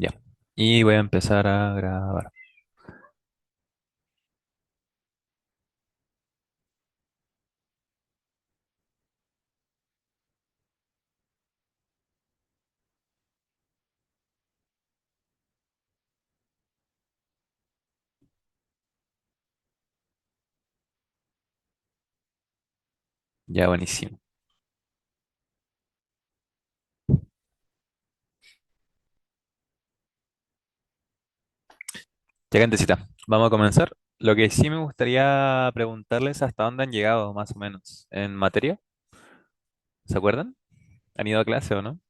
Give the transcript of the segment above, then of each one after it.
Ya. Y voy a empezar a grabar. Ya, buenísimo. Ya, gentecita, vamos a comenzar. Lo que sí me gustaría preguntarles hasta dónde han llegado, más o menos, en materia. ¿Se acuerdan? ¿Han ido a clase o no?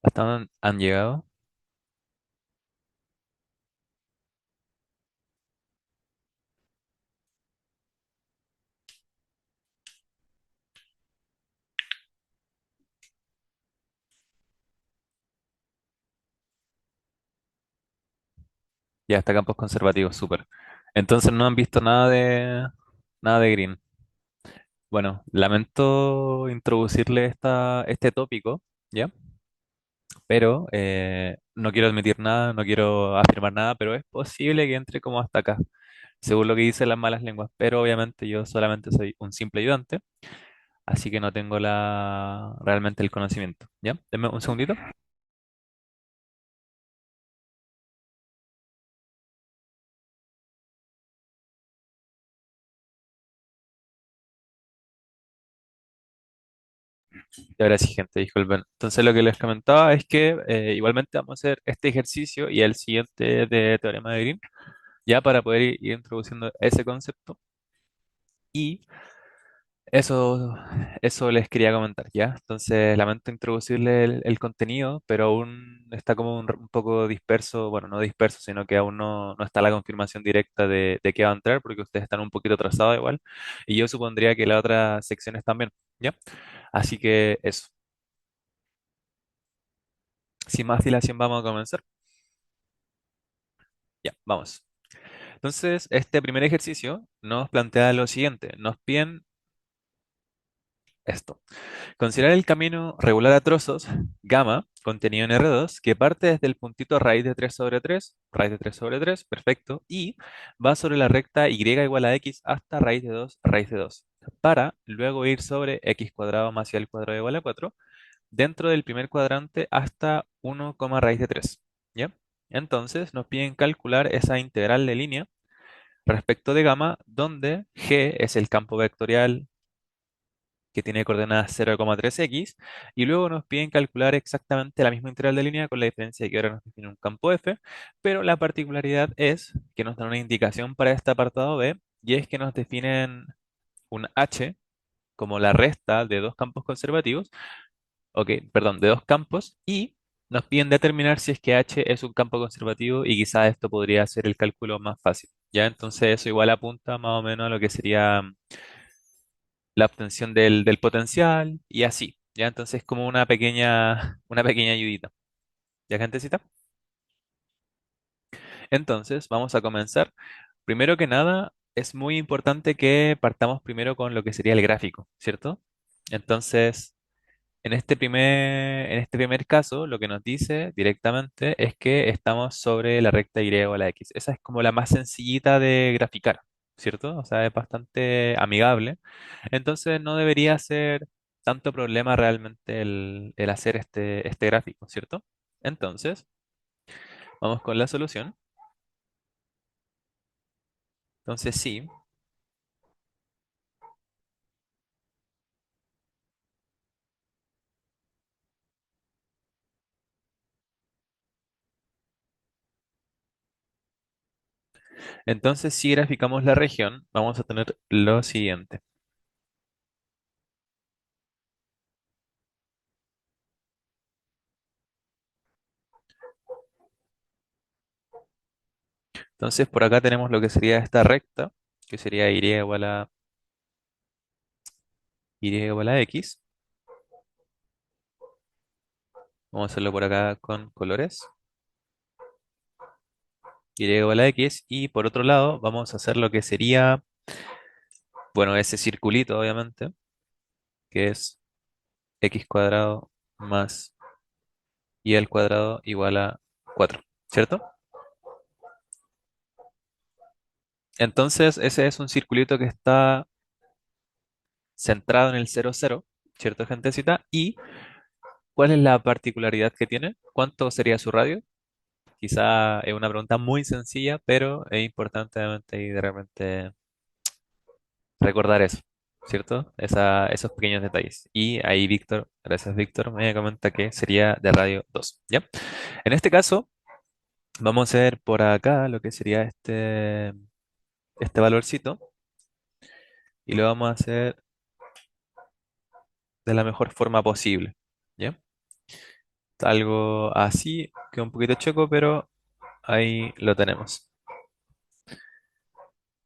¿Hasta dónde han llegado? Ya, hasta campos conservativos, súper. Entonces no han visto nada de Green. Bueno, lamento introducirle este tópico, ¿ya? Pero no quiero admitir nada, no quiero afirmar nada, pero es posible que entre como hasta acá, según lo que dicen las malas lenguas, pero obviamente yo solamente soy un simple ayudante, así que no tengo realmente el conocimiento. ¿Ya? Denme un segundito. Y ahora sí, gente, disculpen. Entonces lo que les comentaba es que igualmente vamos a hacer este ejercicio y el siguiente de Teorema de Green, ya para poder ir introduciendo ese concepto. Y eso les quería comentar, ¿ya? Entonces, lamento introducirle el contenido, pero aún está como un poco disperso, bueno, no disperso, sino que aún no está la confirmación directa de qué va a entrar, porque ustedes están un poquito atrasados igual, y yo supondría que las otras secciones también, ¿ya? Así que eso, sin más dilación vamos a comenzar. Ya, vamos. Entonces, este primer ejercicio nos plantea lo siguiente, nos piden esto. Considerar el camino regular a trozos, gamma, contenido en R2, que parte desde el puntito raíz de 3 sobre 3, perfecto, y va sobre la recta y igual a x hasta raíz de 2, para luego ir sobre x cuadrado más y al cuadrado igual a 4, dentro del primer cuadrante hasta 1, raíz de 3. ¿Ya? Entonces nos piden calcular esa integral de línea respecto de gamma, donde g es el campo vectorial que tiene coordenadas 0,3x, y luego nos piden calcular exactamente la misma integral de línea con la diferencia de que ahora nos define un campo f, pero la particularidad es que nos dan una indicación para este apartado b, y es que nos definen un h como la resta de dos campos conservativos, ok, perdón, de dos campos, y nos piden determinar si es que h es un campo conservativo, y quizás esto podría ser el cálculo más fácil. Ya, entonces eso igual apunta más o menos a lo que sería la obtención del potencial y así. Ya, entonces como una pequeña ayudita. ¿Ya, gentecita? Entonces, vamos a comenzar. Primero que nada, es muy importante que partamos primero con lo que sería el gráfico, ¿cierto? Entonces, en este primer caso, lo que nos dice directamente es que estamos sobre la recta y a la x. Esa es como la más sencillita de graficar, ¿cierto? O sea, es bastante amigable. Entonces, no debería ser tanto problema realmente el hacer este gráfico, ¿cierto? Entonces, vamos con la solución. Entonces, sí. Entonces, si graficamos la región, vamos a tener lo siguiente. Entonces, por acá tenemos lo que sería esta recta, que sería y igual a x. Vamos a hacerlo por acá con colores. y igual a x, y por otro lado vamos a hacer lo que sería, bueno, ese circulito obviamente, que es x cuadrado más y al cuadrado igual a 4, ¿cierto? Entonces ese es un circulito que está centrado en el 0, 0, ¿cierto, gentecita? ¿Y cuál es la particularidad que tiene? ¿Cuánto sería su radio? Quizá es una pregunta muy sencilla, pero es importante obviamente, y de repente recordar eso, ¿cierto? Esos pequeños detalles. Y ahí Víctor, gracias Víctor, me comenta que sería de radio 2, ¿ya? En este caso, vamos a ver por acá lo que sería este valorcito y lo vamos a hacer de la mejor forma posible, ¿ya? Algo así, que un poquito choco, pero ahí lo tenemos.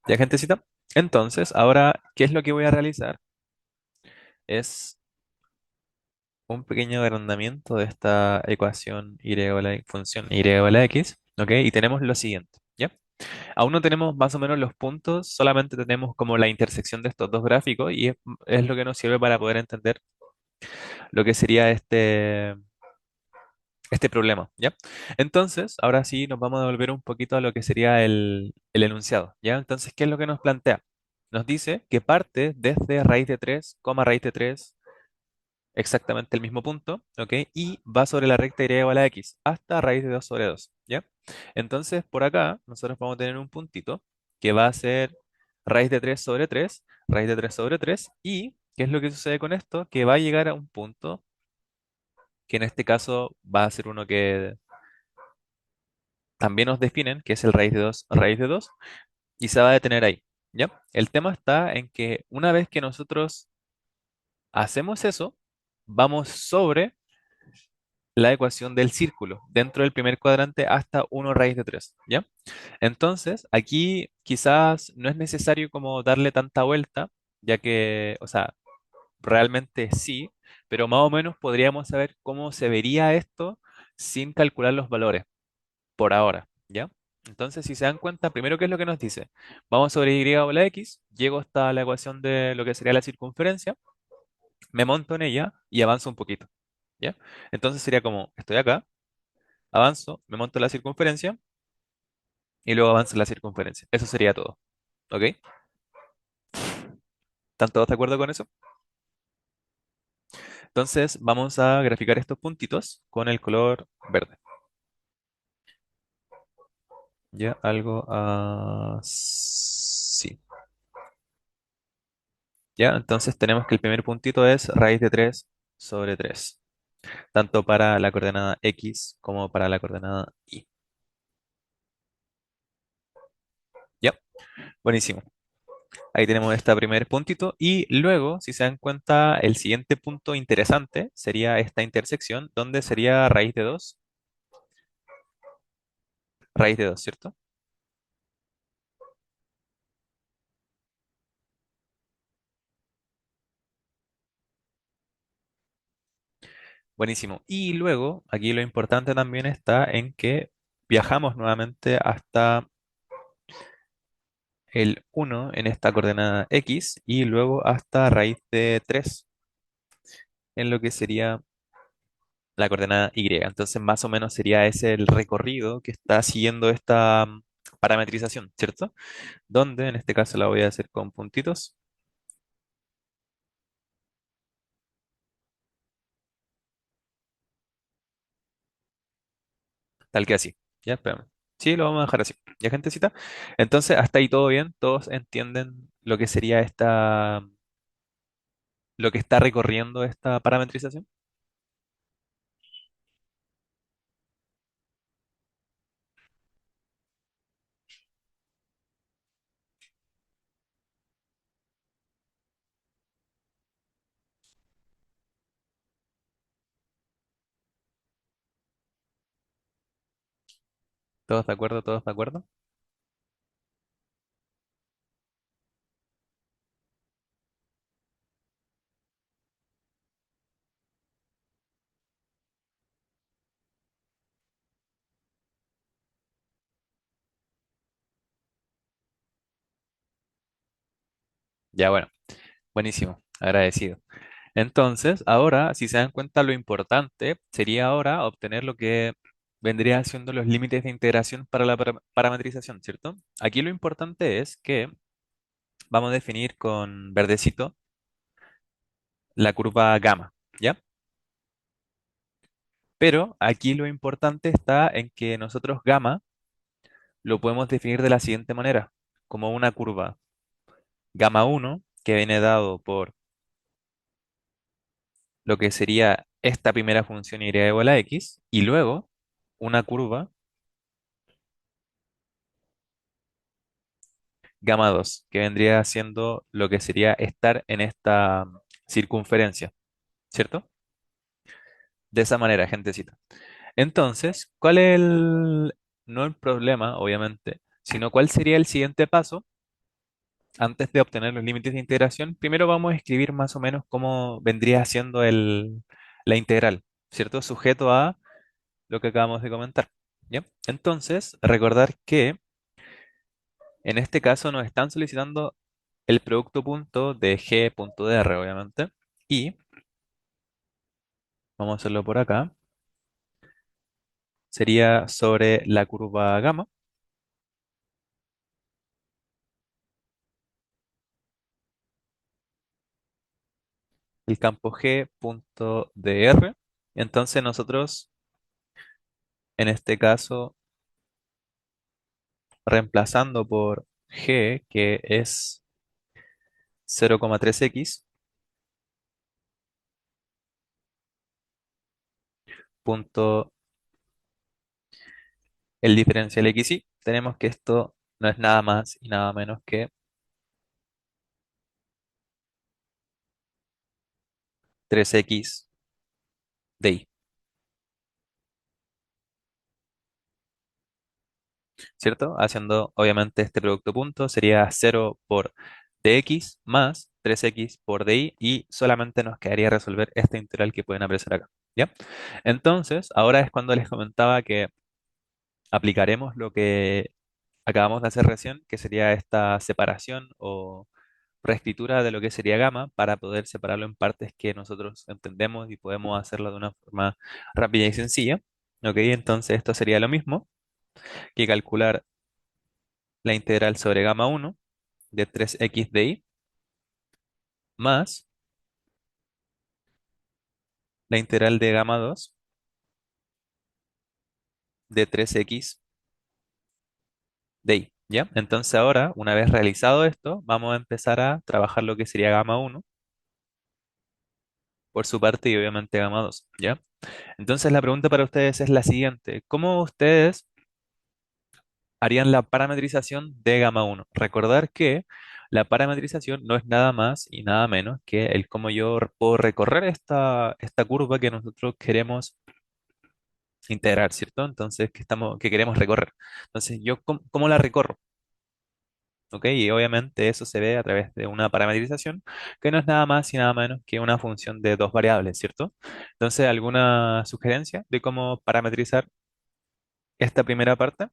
¿Ya, gentecita? Entonces, ahora, ¿qué es lo que voy a realizar? Es un pequeño agrandamiento de esta ecuación y igual a función y igual a x, ¿ok? Y tenemos lo siguiente, ¿ya? Aún no tenemos más o menos los puntos, solamente tenemos como la intersección de estos dos gráficos y es lo que nos sirve para poder entender lo que sería este problema, ¿ya? Entonces, ahora sí nos vamos a devolver un poquito a lo que sería el enunciado, ¿ya? Entonces, ¿qué es lo que nos plantea? Nos dice que parte desde raíz de 3, coma raíz de 3 exactamente el mismo punto, ¿ok? Y va sobre la recta y igual a x hasta raíz de 2 sobre 2, ¿ya? Entonces, por acá, nosotros vamos a tener un puntito que va a ser raíz de 3 sobre 3, raíz de 3 sobre 3, y ¿qué es lo que sucede con esto? Que va a llegar a un punto que en este caso va a ser uno que también nos definen, que es el raíz de 2, y se va a detener ahí, ¿ya? El tema está en que una vez que nosotros hacemos eso, vamos sobre la ecuación del círculo dentro del primer cuadrante hasta 1 raíz de 3, ¿ya? Entonces, aquí quizás no es necesario como darle tanta vuelta, ya que, o sea, realmente sí, pero más o menos podríamos saber cómo se vería esto sin calcular los valores por ahora, ¿ya? Entonces, si se dan cuenta, primero, ¿qué es lo que nos dice? Vamos sobre y o la x, llego hasta la ecuación de lo que sería la circunferencia, me monto en ella y avanzo un poquito, ¿ya? Entonces sería como, estoy acá, avanzo, me monto la circunferencia y luego avanzo la circunferencia. Eso sería todo. ¿Ok? ¿Están todos de acuerdo con eso? Entonces vamos a graficar estos puntitos con el color verde. Ya, algo así. Ya, entonces tenemos que el primer puntito es raíz de 3 sobre 3, tanto para la coordenada x como para la coordenada y. Ya, buenísimo. Ahí tenemos este primer puntito y luego, si se dan cuenta, el siguiente punto interesante sería esta intersección, donde sería raíz de 2, ¿cierto? Buenísimo. Y luego, aquí lo importante también está en que viajamos nuevamente hasta el 1 en esta coordenada x y luego hasta raíz de 3 en lo que sería la coordenada y. Entonces, más o menos sería ese el recorrido que está siguiendo esta parametrización, ¿cierto? Donde en este caso la voy a hacer con puntitos, tal que así. Ya, espérame. Sí, lo vamos a dejar así. ¿Ya, gentecita? Entonces, hasta ahí todo bien, todos entienden lo que sería lo que está recorriendo esta parametrización. ¿Todos de acuerdo? ¿Todos de acuerdo? Ya, bueno, buenísimo, agradecido. Entonces, ahora, si se dan cuenta, lo importante sería ahora obtener lo que vendría siendo los límites de integración para la parametrización, ¿cierto? Aquí lo importante es que vamos a definir con verdecito la curva gamma, ¿ya? Pero aquí lo importante está en que nosotros gamma lo podemos definir de la siguiente manera, como una curva gamma uno que viene dado por lo que sería esta primera función y igual a x, y luego una curva gamma 2 que vendría siendo lo que sería estar en esta circunferencia, ¿cierto? De esa manera, gentecita. Entonces, ¿cuál es no el problema, obviamente, sino cuál sería el siguiente paso antes de obtener los límites de integración? Primero vamos a escribir más o menos cómo vendría siendo la integral, ¿cierto? Sujeto a lo que acabamos de comentar. ¿Ya? Entonces, recordar que en este caso nos están solicitando el producto punto de G punto de R, obviamente, y vamos a hacerlo por acá, sería sobre la curva gamma, el campo G punto de R. Entonces nosotros, en este caso, reemplazando por G, que es 0,3x, punto el diferencial x y, tenemos que esto no es nada más y nada menos que 3x de y, ¿cierto? Haciendo obviamente este producto punto sería 0 por dx más 3x por dy y solamente nos quedaría resolver esta integral que pueden apreciar acá, ¿ya? Entonces, ahora es cuando les comentaba que aplicaremos lo que acabamos de hacer recién, que sería esta separación o reescritura de lo que sería gamma para poder separarlo en partes que nosotros entendemos y podemos hacerlo de una forma rápida y sencilla. ¿Ok? Entonces esto sería lo mismo que calcular la integral sobre gamma uno de 3x de y más la integral de gamma 2 de 3x de y. ¿Ya? Entonces ahora, una vez realizado esto, vamos a empezar a trabajar lo que sería gamma uno por su parte y obviamente gamma 2. ¿Ya? Entonces la pregunta para ustedes es la siguiente. ¿Cómo ustedes harían la parametrización de gamma uno? Recordar que la parametrización no es nada más y nada menos que el cómo yo puedo recorrer esta curva que nosotros queremos integrar, ¿cierto? Entonces, que queremos recorrer. Entonces, ¿yo cómo la recorro? ¿Ok? Y obviamente eso se ve a través de una parametrización que no es nada más y nada menos que una función de dos variables, ¿cierto? Entonces, ¿alguna sugerencia de cómo parametrizar esta primera parte?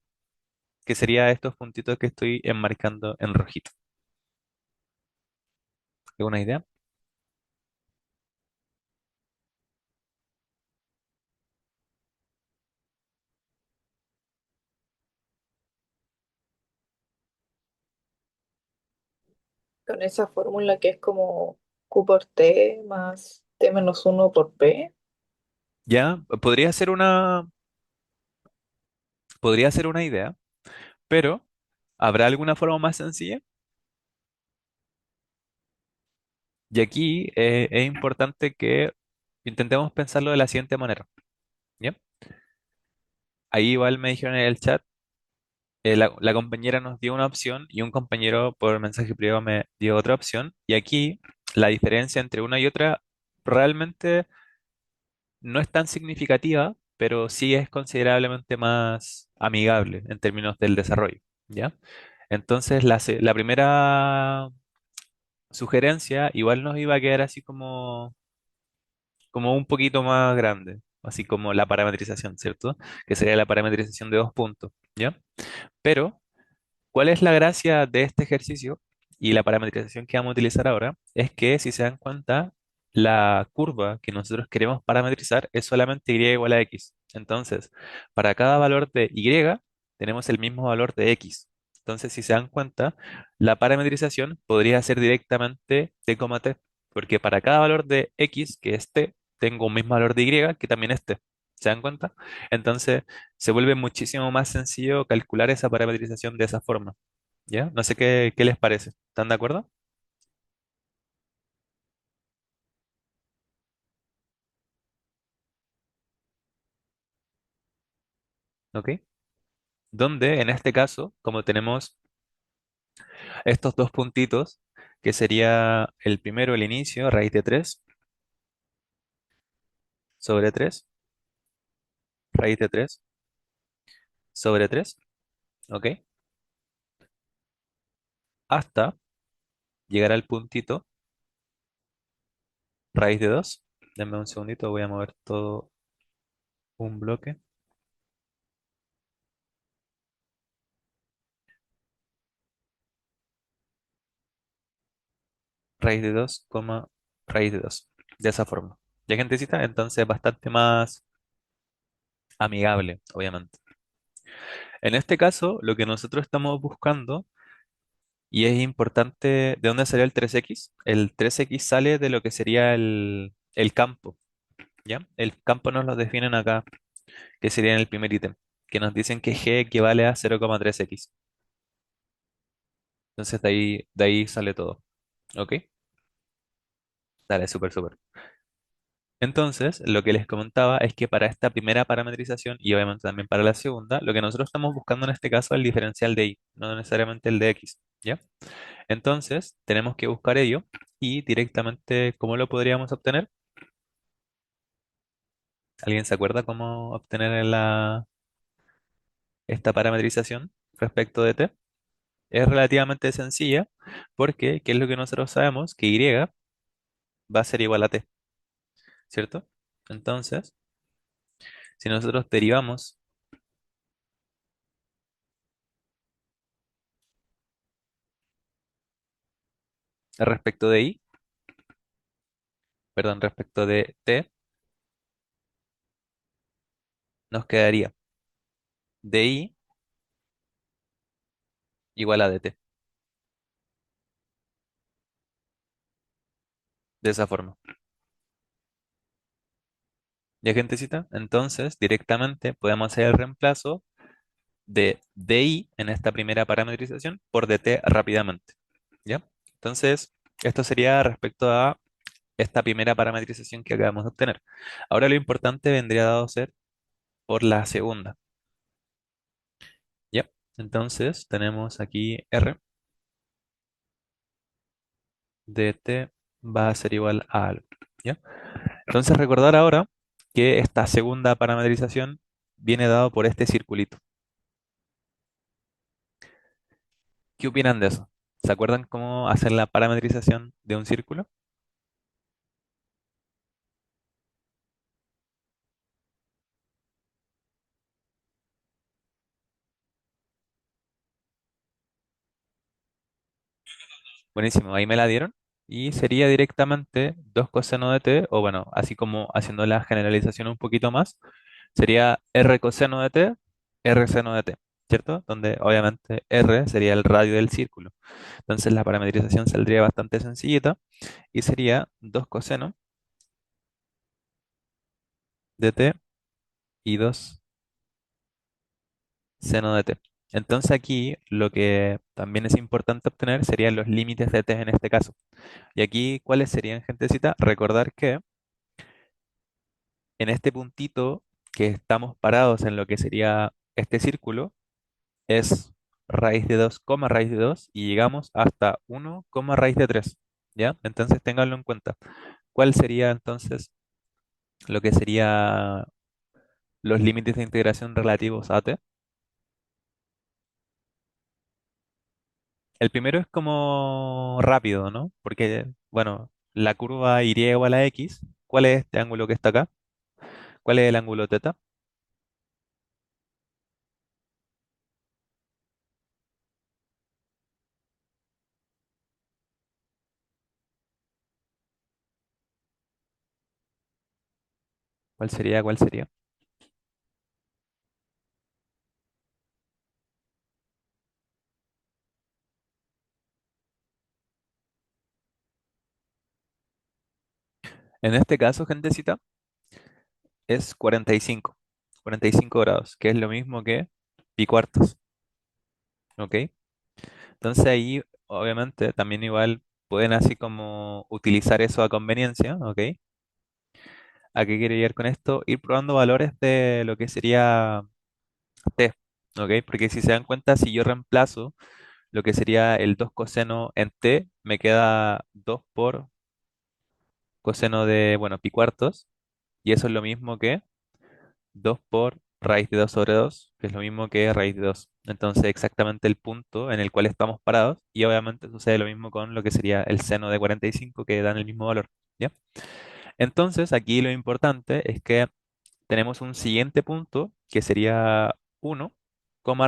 Que sería estos puntitos que estoy enmarcando en rojito. ¿Alguna idea? Con esa fórmula que es como Q por T más T menos uno por P. Ya, podría ser una idea, pero ¿habrá alguna forma más sencilla? Y aquí es importante que intentemos pensarlo de la siguiente manera, ¿ya? Ahí igual me dijeron en el chat, la compañera nos dio una opción y un compañero por mensaje privado me dio otra opción. Y aquí la diferencia entre una y otra realmente no es tan significativa, pero sí es considerablemente más amigable en términos del desarrollo, ¿ya? Entonces la primera sugerencia igual nos iba a quedar así como un poquito más grande, así como la parametrización, ¿cierto? Que sería la parametrización de dos puntos, ¿ya? Pero, ¿cuál es la gracia de este ejercicio? Y la parametrización que vamos a utilizar ahora es que, si se dan cuenta, la curva que nosotros queremos parametrizar es solamente y igual a x. Entonces, para cada valor de y tenemos el mismo valor de x. Entonces, si se dan cuenta, la parametrización podría ser directamente t, t, porque para cada valor de x, que es t, tengo un mismo valor de y que también es t. ¿Se dan cuenta? Entonces, se vuelve muchísimo más sencillo calcular esa parametrización de esa forma. ¿Ya? No sé qué les parece. ¿Están de acuerdo? ¿Ok? Donde en este caso, como tenemos estos dos puntitos, que sería el primero, el inicio, raíz de 3 sobre 3 raíz de 3 sobre 3, ¿ok? Hasta llegar al puntito, raíz de 2. Denme un segundito, voy a mover todo un bloque. Raíz de 2, coma, raíz de 2. De esa forma. ¿Ya, gentecita? Entonces bastante más amigable, obviamente. En este caso, lo que nosotros estamos buscando. Y es importante, ¿de dónde salió el 3x? El 3x sale de lo que sería el campo, ¿ya? El campo nos lo definen acá, que sería en el primer ítem, que nos dicen que g equivale a 0,3x. Entonces de ahí sale todo, ¿ok? Dale, súper, súper. Entonces, lo que les comentaba es que para esta primera parametrización y obviamente también para la segunda, lo que nosotros estamos buscando en este caso es el diferencial de y, no necesariamente el de x, ¿ya? Entonces, tenemos que buscar ello y directamente, ¿cómo lo podríamos obtener? ¿Alguien se acuerda cómo obtener esta parametrización respecto de t? Es relativamente sencilla porque, ¿qué es lo que nosotros sabemos? Que y va a ser igual a t, ¿cierto? Entonces, si nosotros derivamos respecto de y, perdón, respecto de t, nos quedaría di igual a dt, de esa forma. ¿Ya, gentecita? Entonces, directamente podemos hacer el reemplazo de di en esta primera parametrización por dt rápidamente. ¿Ya? Entonces, esto sería respecto a esta primera parametrización que acabamos de obtener. Ahora lo importante vendría dado a ser por la segunda. ¿Ya? Entonces, tenemos aquí r de t va a ser igual a algo. ¿Ya? Entonces, recordar ahora que esta segunda parametrización viene dado por este circulito. ¿Qué opinan de eso? ¿Se acuerdan cómo hacer la parametrización de un círculo? Buenísimo, ahí me la dieron. Y sería directamente 2 coseno de t, o bueno, así como haciendo la generalización un poquito más, sería r coseno de t, r seno de t, ¿cierto? Donde obviamente r sería el radio del círculo. Entonces la parametrización saldría bastante sencillita y sería 2 coseno de t y 2 seno de t. Entonces aquí lo que también es importante obtener serían los límites de t en este caso. Y aquí, ¿cuáles serían, gentecita? Recordar que en este puntito que estamos parados en lo que sería este círculo, es raíz de 2 coma raíz de 2 y llegamos hasta 1 coma raíz de 3. ¿Ya? Entonces ténganlo en cuenta. ¿Cuál sería entonces lo que sería los límites de integración relativos a t? El primero es como rápido, ¿no? Porque, bueno, la curva iría igual a x. ¿Cuál es este ángulo que está acá? ¿Cuál es el ángulo teta? ¿Cuál sería? ¿Cuál sería? En este caso, gentecita, es 45 grados, que es lo mismo que pi cuartos, ¿ok? Entonces ahí, obviamente, también igual pueden así como utilizar eso a conveniencia, ¿ok? ¿A qué quiero llegar con esto? Ir probando valores de lo que sería t, ¿ok? Porque si se dan cuenta, si yo reemplazo lo que sería el 2 coseno en t, me queda 2 por coseno de, bueno, pi cuartos, y eso es lo mismo que 2 por raíz de 2 sobre 2, que es lo mismo que raíz de 2. Entonces, exactamente el punto en el cual estamos parados, y obviamente sucede lo mismo con lo que sería el seno de 45, que dan el mismo valor, ¿ya? Entonces, aquí lo importante es que tenemos un siguiente punto, que sería 1,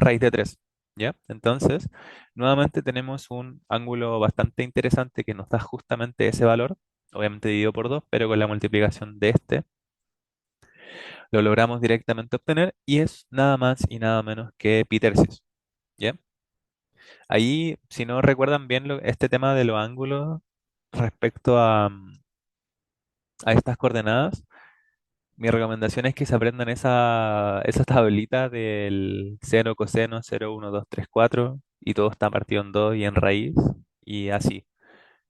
raíz de 3, ¿ya? Entonces, nuevamente tenemos un ángulo bastante interesante que nos da justamente ese valor, obviamente dividido por 2, pero con la multiplicación de este lo logramos directamente obtener y es nada más y nada menos que pi tercios, ¿ya? Ahí, si no recuerdan bien este tema de los ángulos respecto a estas coordenadas, mi recomendación es que se aprendan esa tablita del seno, coseno, 0, 1, 2, 3, 4 y todo está partido en 2 y en raíz y así.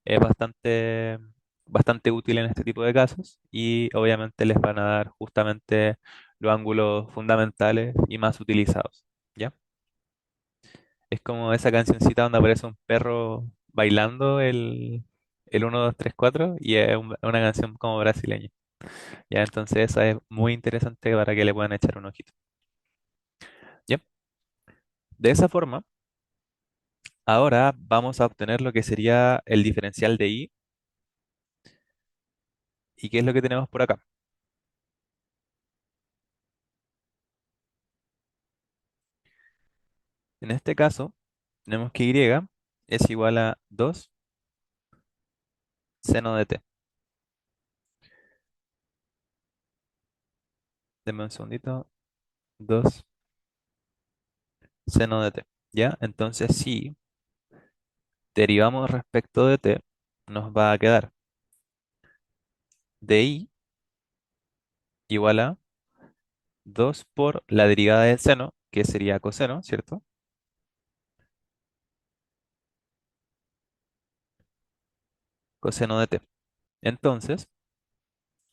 Es bastante útil en este tipo de casos y obviamente les van a dar justamente los ángulos fundamentales y más utilizados, ¿ya? Es como esa cancioncita donde aparece un perro bailando el 1 2 3 4 y es una canción como brasileña, ¿ya? Entonces esa es muy interesante para que le puedan echar un ojito, ¿ya? De esa forma, ahora vamos a obtener lo que sería el diferencial de i. ¿Y qué es lo que tenemos por acá? En este caso, tenemos que y es igual a 2 seno de t. Denme un segundito. 2 seno de t. ¿Ya? Entonces, si derivamos respecto de t, nos va a quedar di igual a 2 por la derivada del seno, que sería coseno, ¿cierto? Coseno de t. Entonces,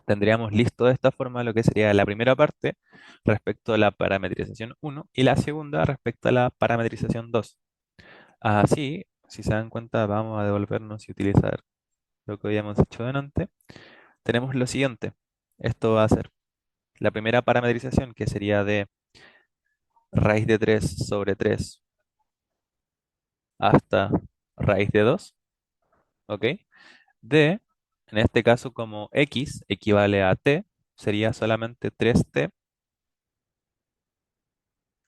tendríamos listo de esta forma lo que sería la primera parte respecto a la parametrización uno y la segunda respecto a la parametrización 2. Así, si se dan cuenta, vamos a devolvernos y utilizar lo que habíamos hecho delante. Tenemos lo siguiente. Esto va a ser la primera parametrización, que sería de raíz de 3 sobre 3 hasta raíz de 2, ¿ok? De, en este caso, como x equivale a t, sería solamente 3t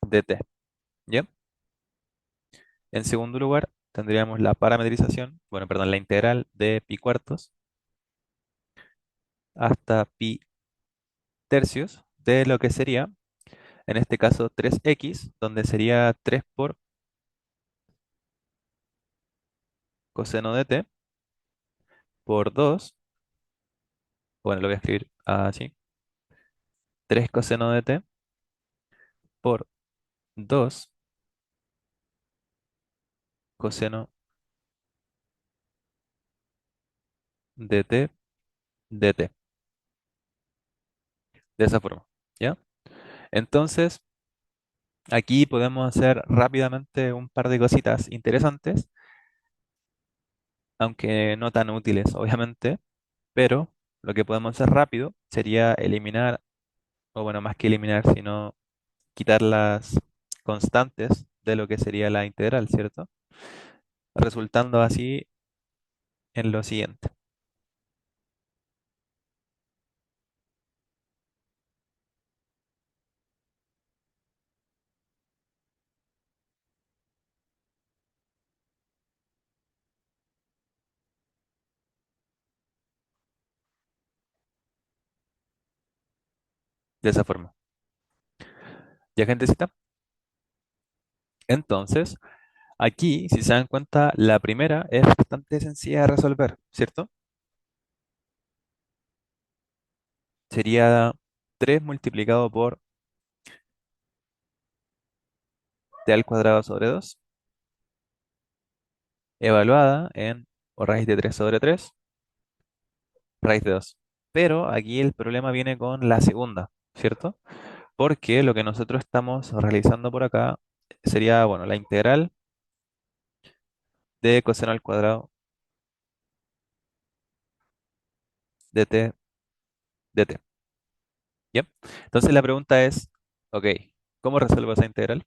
de t, ¿ya? En segundo lugar, tendríamos la parametrización, bueno, perdón, la integral de pi cuartos hasta pi tercios de lo que sería, en este caso, 3x, donde sería 3 por coseno de t por 2, bueno, lo voy a escribir así, 3 coseno de t por 2 coseno de t de t, de esa forma, ¿ya? Entonces, aquí podemos hacer rápidamente un par de cositas interesantes, aunque no tan útiles, obviamente, pero lo que podemos hacer rápido sería eliminar, o bueno, más que eliminar, sino quitar las constantes de lo que sería la integral, ¿cierto? Resultando así en lo siguiente. de esa forma. ¿Ya, gentecita? Entonces, aquí, si se dan cuenta, la primera es bastante sencilla de resolver, ¿cierto? Sería 3 multiplicado por t al cuadrado sobre 2 evaluada en o raíz de 3 sobre 3 raíz de 2. Pero aquí el problema viene con la segunda, ¿cierto? Porque lo que nosotros estamos realizando por acá sería, bueno, la integral de coseno al cuadrado de t de t. ¿Ya? Entonces la pregunta es, ok, ¿cómo resuelvo esa integral?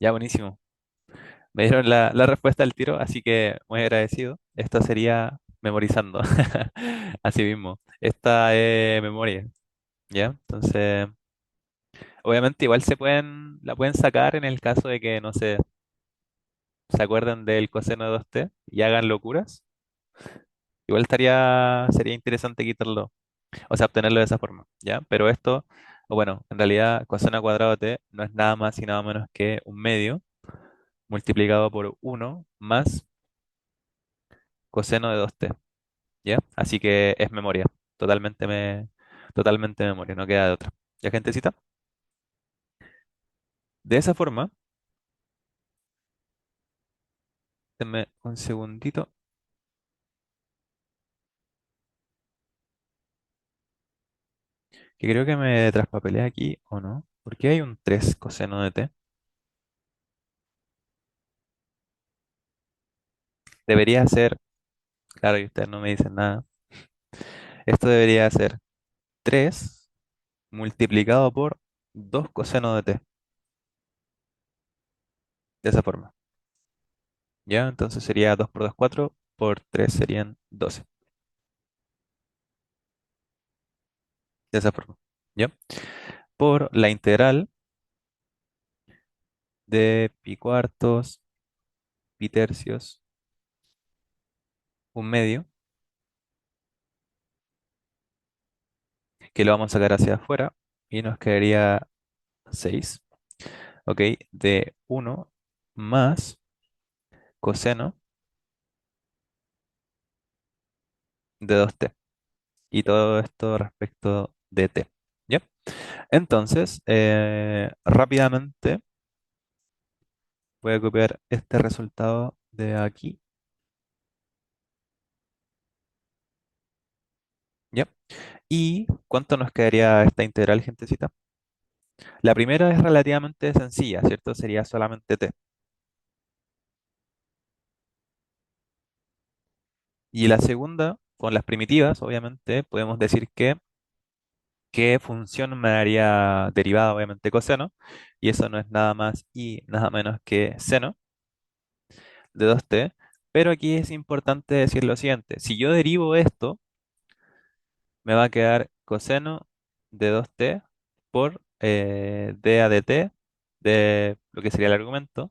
Ya, buenísimo. Me dieron la respuesta al tiro, así que muy agradecido. Esto sería memorizando. Así mismo. Esta es memoria, ¿ya? Entonces, obviamente igual la pueden sacar en el caso de que, no sé, se acuerden del coseno de 2t y hagan locuras. Igual sería interesante quitarlo, o sea, obtenerlo de esa forma, ¿ya? Pero esto, o bueno, en realidad coseno cuadrado de t no es nada más y nada menos que un medio multiplicado por uno más coseno de 2t, ¿ya? Así que es memoria, totalmente memoria, no queda de otra. ¿Ya, gentecita? De esa forma, denme un segundito, que creo que me traspapelé aquí, ¿o no? ¿Por qué hay un 3 coseno de t? Debería ser, claro, y ustedes no me dicen nada, esto debería ser 3 multiplicado por 2 coseno de t, de esa forma. ¿Ya? Entonces sería 2 por 2 4 por 3 serían 12, de esa forma. ¿Ya? Por la integral de pi cuartos, pi tercios, un medio, que lo vamos a sacar hacia afuera y nos quedaría 6, ¿ok? De uno más coseno de 2t. Y todo esto respecto de t. ¿Ya? Entonces, rápidamente voy a copiar este resultado de aquí. ¿Ya? ¿Y cuánto nos quedaría esta integral, gentecita? La primera es relativamente sencilla, ¿cierto? Sería solamente t. Y la segunda, con las primitivas, obviamente, podemos decir que qué función me daría derivada, obviamente, coseno. Y eso no es nada más y nada menos que seno de 2t. Pero aquí es importante decir lo siguiente. Si yo derivo esto, me va a quedar coseno de 2t por d a de t de lo que sería el argumento.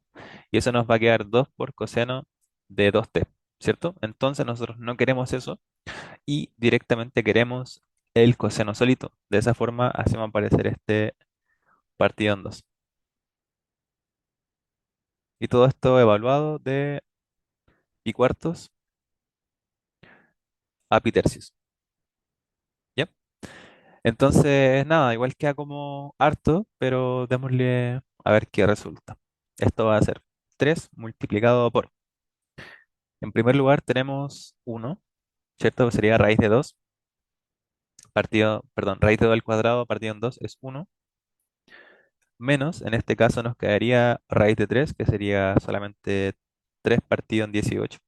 Y eso nos va a quedar 2 por coseno de 2t, ¿cierto? Entonces nosotros no queremos eso y directamente queremos el coseno solito. De esa forma hacemos aparecer este partido en 2. Y todo esto evaluado de pi cuartos a pi tercios. ¿Ya? Entonces, nada, igual queda como harto, pero démosle a ver qué resulta. Esto va a ser 3 multiplicado por. En primer lugar tenemos uno, ¿cierto? Sería raíz de 2 partido, perdón, raíz de 2 al cuadrado partido en 2 es uno. Menos, en este caso nos quedaría raíz de 3 que sería solamente 3 partido en 18.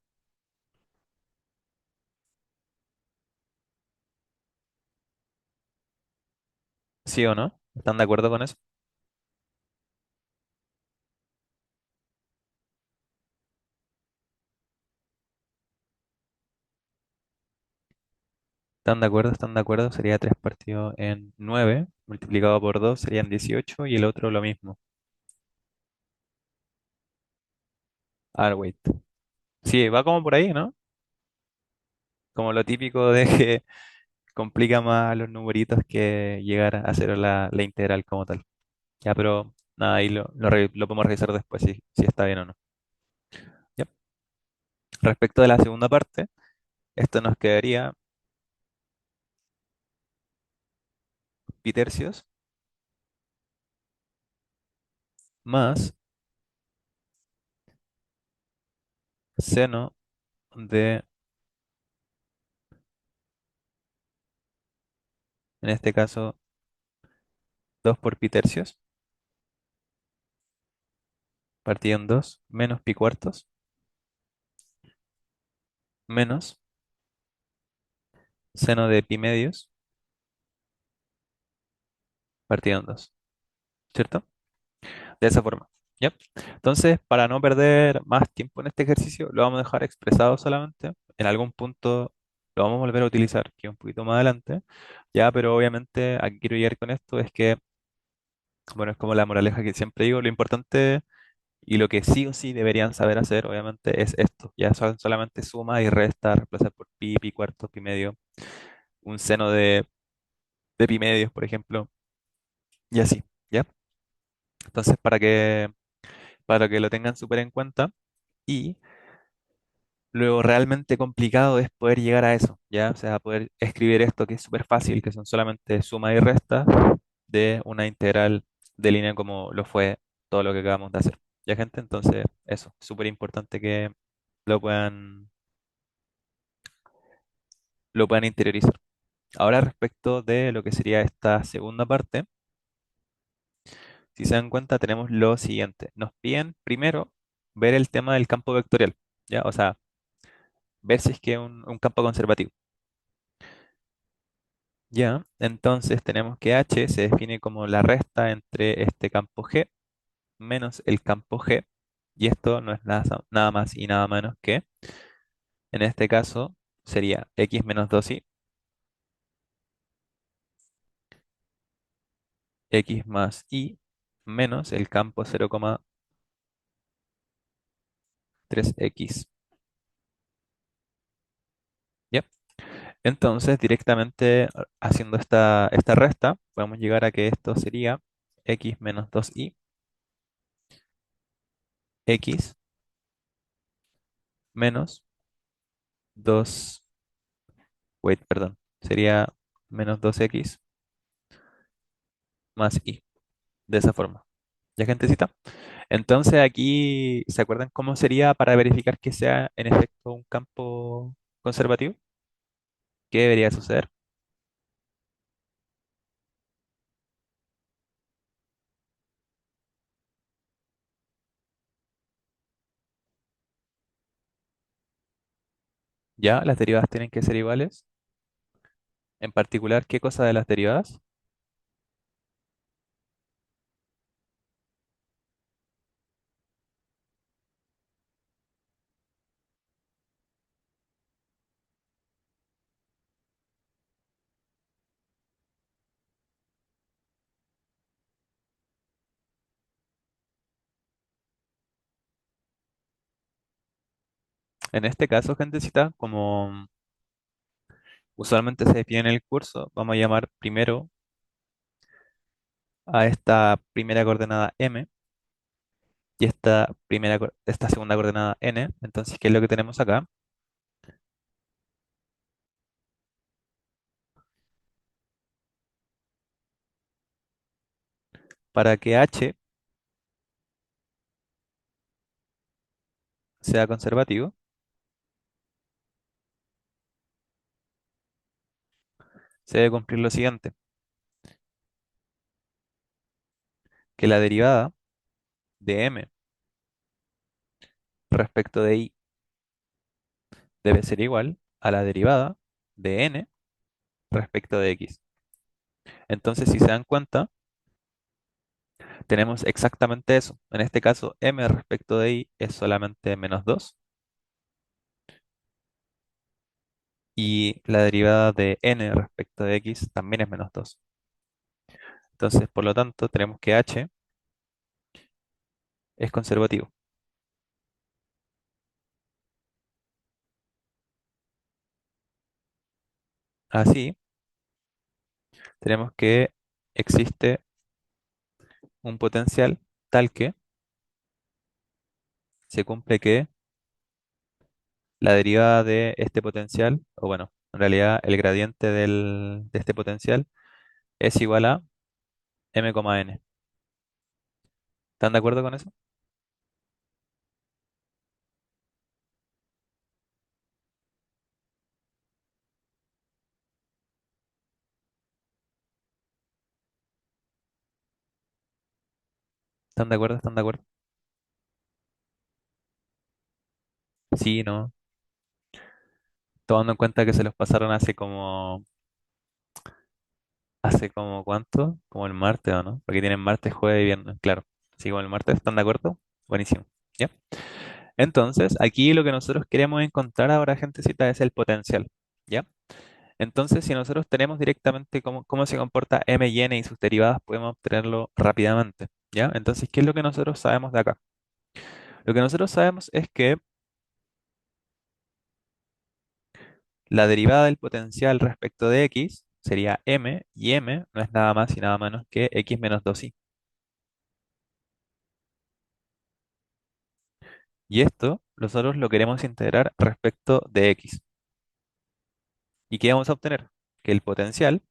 ¿Sí o no? ¿Están de acuerdo con eso? ¿Están de acuerdo? ¿Están de acuerdo? Sería 3 partido en 9 multiplicado por 2 serían 18 y el otro lo mismo. Ah, wait. Sí, va como por ahí, ¿no? Como lo típico de que complica más los numeritos que llegar a hacer la integral como tal. Ya, pero nada, ahí lo podemos revisar después si está bien o no. Ya. Respecto de la segunda parte, esto nos quedaría pi tercios más seno de, en este caso, 2 por pi tercios, partido en 2, menos pi cuartos, menos seno de pi medios, partido en 2, ¿cierto? De esa forma. ¿Ya? Entonces, para no perder más tiempo en este ejercicio, lo vamos a dejar expresado solamente. En algún punto lo vamos a volver a utilizar, que un poquito más adelante. Ya, pero obviamente aquí quiero llegar con esto es que, bueno, es como la moraleja que siempre digo, lo importante y lo que sí o sí deberían saber hacer, obviamente, es esto. Ya son solamente suma y resta, reemplazar por pi, pi cuartos, pi medio, un seno de pi medios, por ejemplo, y así, ¿ya? Entonces, para que lo tengan súper en cuenta. Y lo realmente complicado es poder llegar a eso, ¿ya? O sea, poder escribir esto que es súper fácil, que son solamente suma y resta de una integral de línea como lo fue todo lo que acabamos de hacer. ¿Ya, gente? Entonces, eso, súper importante que lo puedan, lo puedan interiorizar. Ahora, respecto de lo que sería esta segunda parte, si se dan cuenta, tenemos lo siguiente. Nos piden primero ver el tema del campo vectorial, ¿ya? O sea, ver si es que es un campo conservativo. Ya, entonces tenemos que H se define como la resta entre este campo G menos el campo G, y esto no es nada más y nada menos que, en este caso, sería X menos 2Y, X más Y, menos el campo 0,3X. ¿Ya? Entonces, directamente haciendo esta resta, podemos llegar a que esto sería X menos 2Y, X menos 2, wait, perdón, sería menos 2X más Y, de esa forma. ¿Ya, gentecita? Entonces aquí, ¿se acuerdan cómo sería para verificar que sea en efecto un campo conservativo? ¿Qué debería suceder? Ya, las derivadas tienen que ser iguales. En particular, ¿qué cosa de las derivadas? En este caso, gentecita, como usualmente se define en el curso, vamos a llamar primero a esta primera coordenada m y esta segunda coordenada n. Entonces, ¿qué es lo que tenemos acá? Para que h sea conservativo, se debe cumplir lo siguiente, que la derivada de m respecto de i debe ser igual a la derivada de n respecto de x. Entonces, si se dan cuenta, tenemos exactamente eso. En este caso, m respecto de y es solamente menos 2 y la derivada de n respecto de x también es menos 2. Entonces, por lo tanto, tenemos que h es conservativo. Así, tenemos que existe un potencial tal que se cumple que la derivada de este potencial, o bueno, en realidad el gradiente de este potencial es igual a m, n. ¿Están de acuerdo con eso? ¿Están de acuerdo? ¿Están de acuerdo? Sí, no. Tomando en cuenta que se los pasaron hace como ¿cuánto? Como el martes, ¿o no? Porque tienen martes, jueves y viernes, claro. Así como el martes, ¿están de acuerdo? Buenísimo. ¿Ya? Entonces, aquí lo que nosotros queremos encontrar ahora, gentecita, es el potencial. ¿Ya? Entonces, si nosotros tenemos directamente cómo se comporta m y n y sus derivadas, podemos obtenerlo rápidamente. ¿Ya? Entonces, ¿qué es lo que nosotros sabemos de acá? Lo que nosotros sabemos es que la derivada del potencial respecto de x sería m, y m no es nada más y nada menos que x menos 2i. Y esto nosotros lo queremos integrar respecto de x. ¿Y qué vamos a obtener? Que el potencial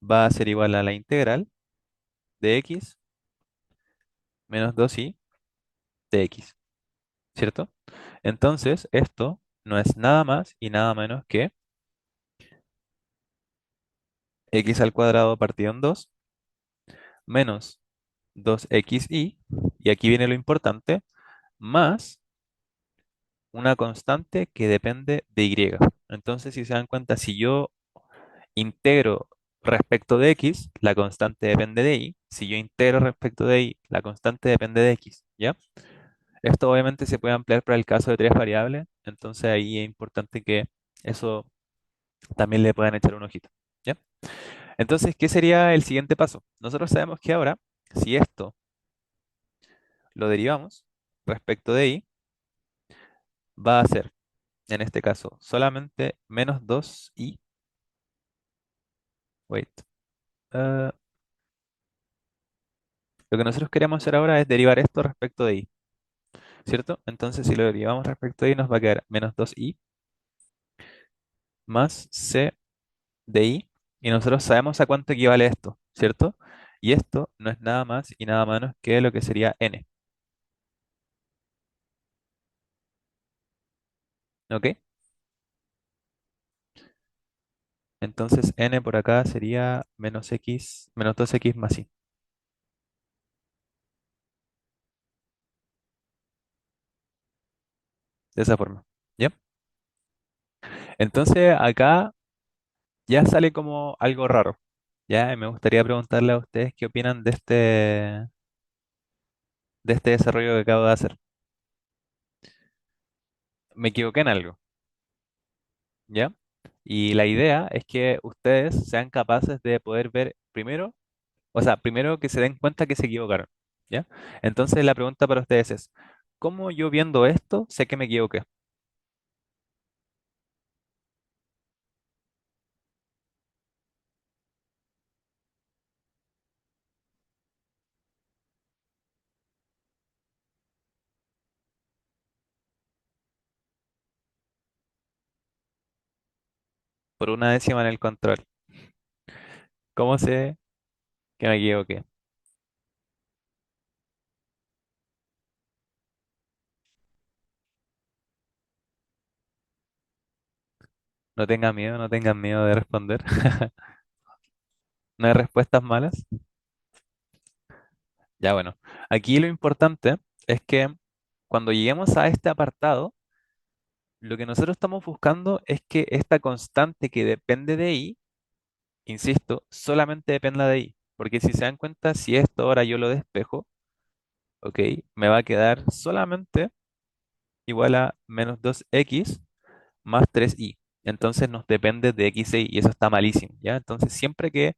va a ser igual a la integral de x menos 2i de x, ¿cierto? Entonces, esto no es nada más y nada menos que x al cuadrado partido en 2 menos 2xi, y aquí viene lo importante, más una constante que depende de y. Entonces, si se dan cuenta, si yo integro respecto de x, la constante depende de y. Si yo integro respecto de y, la constante depende de x, ¿ya? Esto obviamente se puede ampliar para el caso de tres variables, entonces ahí es importante que eso también le puedan echar un ojito, ¿ya? Entonces, ¿qué sería el siguiente paso? Nosotros sabemos que ahora, si esto lo derivamos respecto de y, va a ser, en este caso, solamente menos 2i, wait, ah, lo que nosotros queremos hacer ahora es derivar esto respecto de y, ¿cierto? Entonces, si lo derivamos respecto de y, nos va a quedar menos 2i más c de i, y nosotros sabemos a cuánto equivale esto, ¿cierto? Y esto no es nada más y nada menos que lo que sería n, ¿ok? Entonces n por acá sería menos x, menos 2x más i, de esa forma, ¿ya? Entonces acá ya sale como algo raro, ¿ya? Y me gustaría preguntarle a ustedes qué opinan de este desarrollo que acabo de hacer. Me equivoqué en algo, ¿ya? Y la idea es que ustedes sean capaces de poder ver primero, o sea, primero que se den cuenta que se equivocaron, ¿ya? Entonces la pregunta para ustedes es, ¿cómo yo viendo esto sé que me equivoqué? Por una décima en el control. ¿Cómo sé que me equivoqué? No tengan miedo, no tengan miedo de responder. No hay respuestas malas. Ya bueno, aquí lo importante es que cuando lleguemos a este apartado, lo que nosotros estamos buscando es que esta constante que depende de i, insisto, solamente dependa de i. Porque si se dan cuenta, si esto ahora yo lo despejo, ok, me va a quedar solamente igual a menos 2x más 3i. Entonces nos depende de x e y eso está malísimo, ¿ya? Entonces siempre que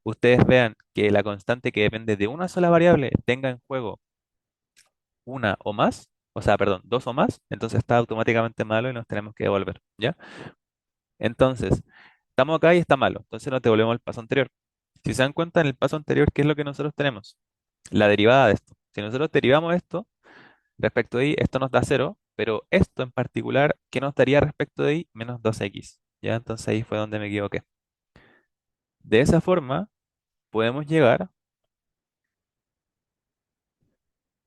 ustedes vean que la constante que depende de una sola variable tenga en juego una o más, o sea, perdón, dos o más, entonces está automáticamente malo y nos tenemos que devolver, ¿ya? Entonces, estamos acá y está malo, entonces nos devolvemos al paso anterior. Si se dan cuenta en el paso anterior, ¿qué es lo que nosotros tenemos? La derivada de esto. Si nosotros derivamos esto respecto de y, esto nos da cero, pero esto en particular, ¿qué nos daría respecto de y? Menos 2x, ¿ya? Entonces ahí fue donde me equivoqué. De esa forma, podemos llegar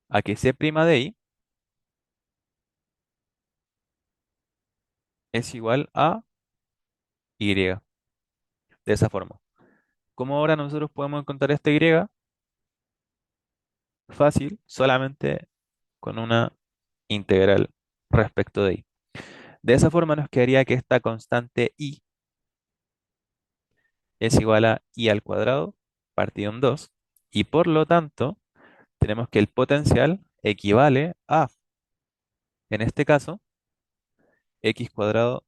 a que c' de y es igual a y, de esa forma. ¿Cómo ahora nosotros podemos encontrar este y? Fácil, solamente con una integral respecto de y. De esa forma nos quedaría que esta constante y es igual a y al cuadrado partido en 2 y por lo tanto tenemos que el potencial equivale a, en este caso, x cuadrado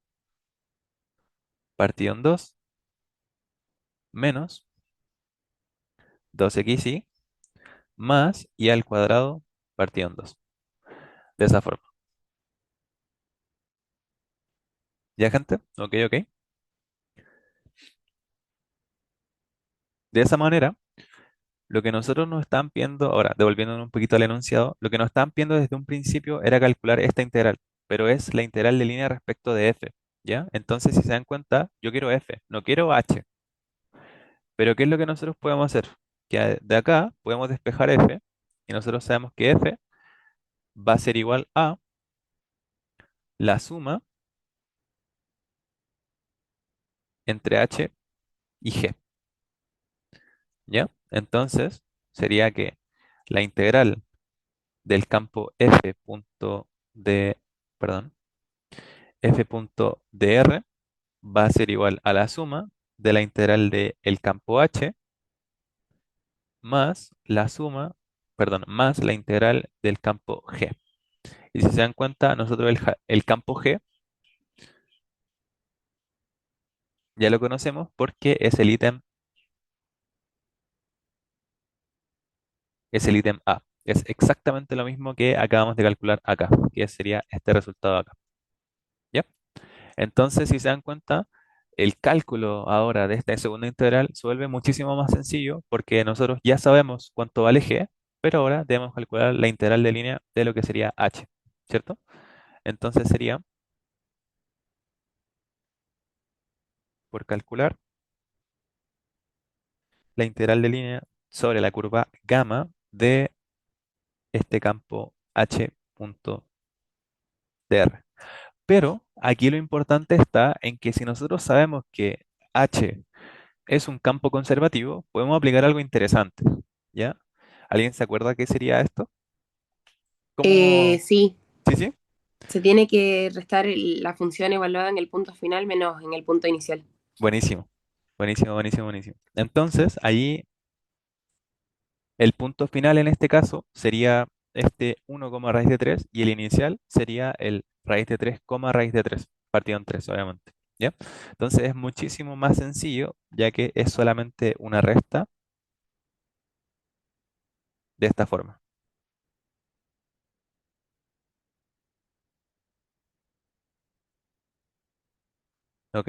partido en 2 menos 2xy más y al cuadrado partido en 2. De esa forma. ¿Ya, gente? Ok, ok. De esa manera, lo que nosotros nos están pidiendo, ahora devolviéndonos un poquito al enunciado, lo que nos están pidiendo desde un principio era calcular esta integral, pero es la integral de línea respecto de f, ¿ya? Entonces, si se dan cuenta, yo quiero f, no quiero h, pero ¿qué es lo que nosotros podemos hacer? Que de acá podemos despejar f, y nosotros sabemos que f va a ser igual a la suma entre h y g, ¿ya? Entonces, sería que la integral del campo f punto de, perdón, f punto dr va a ser igual a la suma de la integral del campo h más la suma, perdón, más la integral del campo g. Y si se dan cuenta, nosotros el campo g ya lo conocemos porque es el ítem A. Es exactamente lo mismo que acabamos de calcular acá, que sería este resultado acá. ¿Ya? Entonces, si se dan cuenta, el cálculo ahora de esta segunda integral se vuelve muchísimo más sencillo porque nosotros ya sabemos cuánto vale g, pero ahora debemos calcular la integral de línea de lo que sería h, ¿cierto? Entonces sería, por calcular, la integral de línea sobre la curva gamma de este campo h punto dr. Pero aquí lo importante está en que si nosotros sabemos que h es un campo conservativo, podemos aplicar algo interesante, ¿ya? ¿Alguien se acuerda qué sería esto? ¿Cómo? Sí, Sí, sí. se tiene que restar la función evaluada en el punto final menos en el punto inicial. Buenísimo. Buenísimo, buenísimo, buenísimo. Entonces, ahí el punto final en este caso sería este 1, raíz de 3 y el inicial sería el raíz de 3, raíz de 3, partido en 3, obviamente. ¿Ya? Entonces es muchísimo más sencillo ya que es solamente una resta de esta forma. ¿Ok?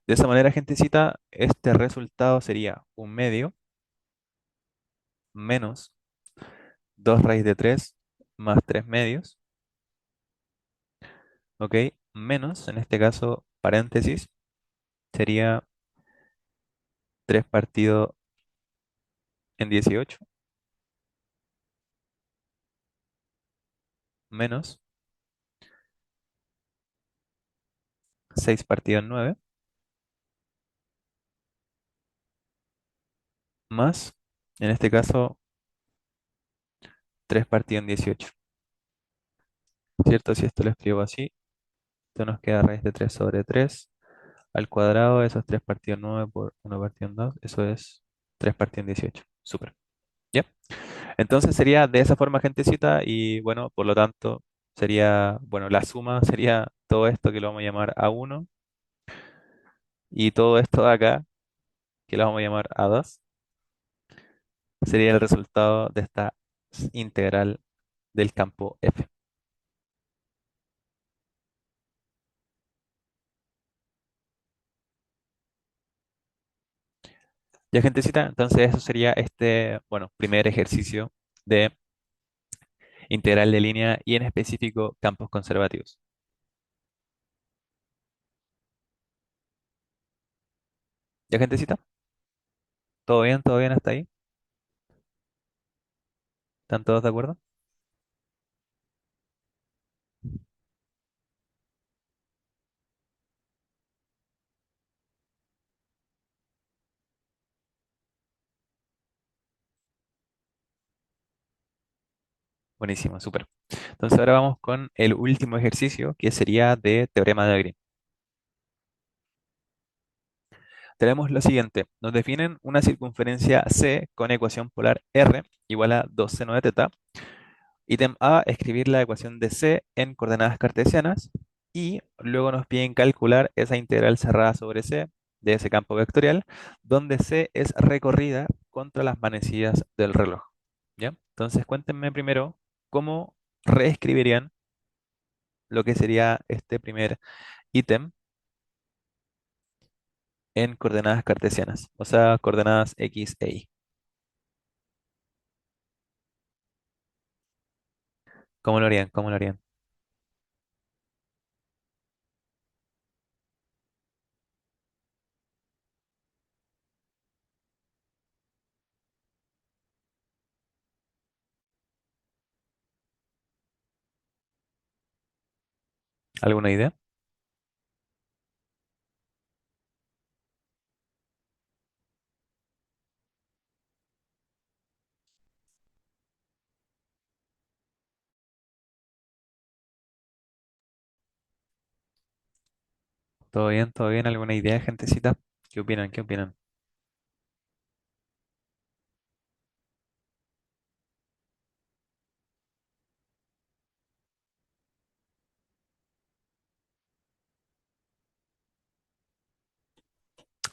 De esa manera, gentecita, este resultado sería un medio menos 2 raíz de 3 más 3 medios, ¿ok? Menos, en este caso, paréntesis, sería 3 partido en 18 menos 6 partido en 9 más, en este caso, 3 partido en 18, ¿cierto? Si esto lo escribo así, esto nos queda raíz de 3 sobre 3 al cuadrado, eso es 3 partido en 9 por 1 partido en 2, eso es 3 partido en 18. Súper. ¿Ya? Entonces sería de esa forma, gentecita, y bueno, por lo tanto, sería, bueno, la suma sería todo esto que lo vamos a llamar A1 y todo esto de acá que la vamos a llamar A2, sería el resultado de esta integral del campo F. Ya, gentecita, entonces eso sería este, bueno, primer ejercicio de integral de línea y en específico campos conservativos. Ya, gentecita, ¿todo bien? ¿Todo bien hasta ahí? ¿Están todos de acuerdo? Buenísimo, súper. Entonces ahora vamos con el último ejercicio que sería de teorema de Green. Tenemos lo siguiente, nos definen una circunferencia C con ecuación polar R igual a 2 seno de teta. Ítem A, escribir la ecuación de C en coordenadas cartesianas y luego nos piden calcular esa integral cerrada sobre C de ese campo vectorial, donde C es recorrida contra las manecillas del reloj. ¿Ya? Entonces cuéntenme primero cómo reescribirían lo que sería este primer ítem en coordenadas cartesianas, o sea, coordenadas X e Y. ¿Cómo lo harían? ¿Cómo lo harían? ¿Alguna idea? ¿Todo bien? ¿Todo bien? ¿Alguna idea, gentecita? ¿Qué opinan? ¿Qué opinan?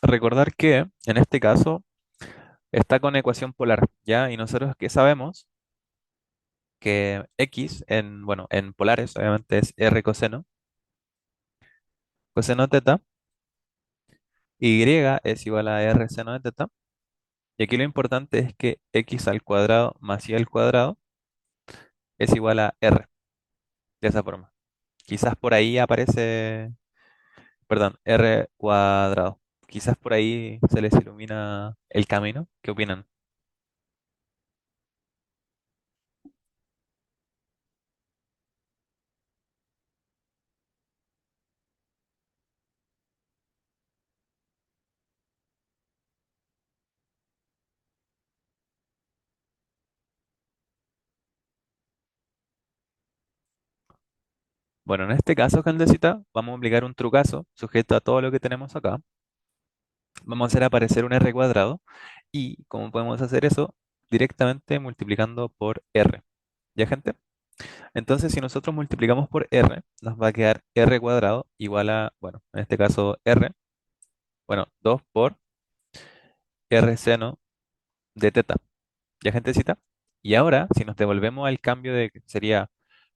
Recordar que en este caso está con ecuación polar, ¿ya? Y nosotros que sabemos que X en, bueno, en polares obviamente es R coseno, coseno teta, Y es igual a R seno de teta. Y aquí lo importante es que X al cuadrado más Y al cuadrado es igual a R, de esa forma. Quizás por ahí aparece, perdón, R cuadrado. Quizás por ahí se les ilumina el camino. ¿Qué opinan? Bueno, en este caso, Candecita, vamos a aplicar un trucazo sujeto a todo lo que tenemos acá. Vamos a hacer aparecer un R cuadrado y ¿cómo podemos hacer eso? Directamente multiplicando por R. ¿Ya, gente? Entonces, si nosotros multiplicamos por R, nos va a quedar R cuadrado igual a, bueno, en este caso R, bueno, 2 por R seno de teta. ¿Ya, gentecita? Y ahora, si nos devolvemos al cambio de que sería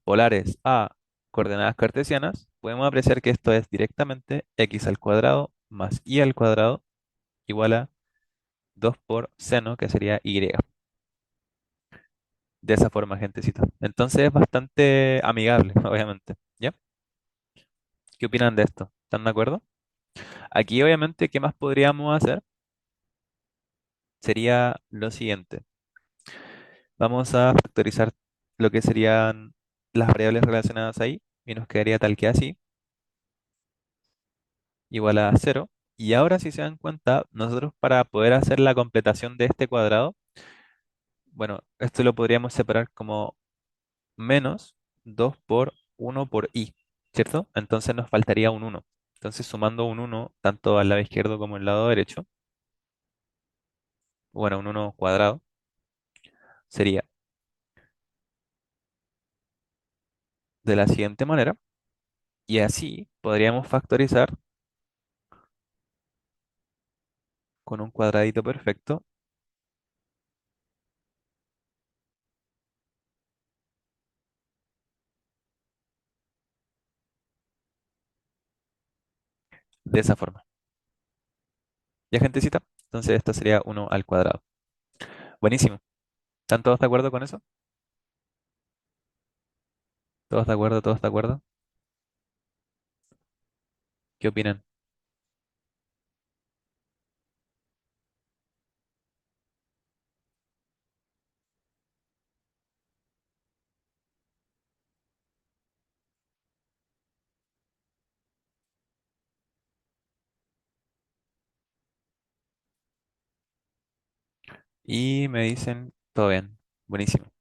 polares a coordenadas cartesianas, podemos apreciar que esto es directamente x al cuadrado más y al cuadrado igual a 2 por seno, que sería y. De esa forma, gentecita. Entonces es bastante amigable, obviamente. ¿Ya? ¿Qué opinan de esto? ¿Están de acuerdo? Aquí, obviamente, ¿qué más podríamos hacer? Sería lo siguiente. Vamos a factorizar lo que serían las variables relacionadas ahí y nos quedaría tal que así, igual a cero. Y ahora, si se dan cuenta, nosotros para poder hacer la completación de este cuadrado, bueno, esto lo podríamos separar como menos 2 por uno por i, ¿cierto? Entonces nos faltaría un uno. Entonces, sumando un uno tanto al lado izquierdo como al lado derecho, bueno, un uno cuadrado, sería de la siguiente manera. Y así podríamos factorizar con un cuadradito perfecto de esa forma. ¿Ya, gentecita? Entonces esto sería uno al cuadrado. Buenísimo. ¿Están todos de acuerdo con eso? ¿Todos de acuerdo? ¿Todos de acuerdo? ¿Qué opinan? Y me dicen, todo bien. Buenísimo.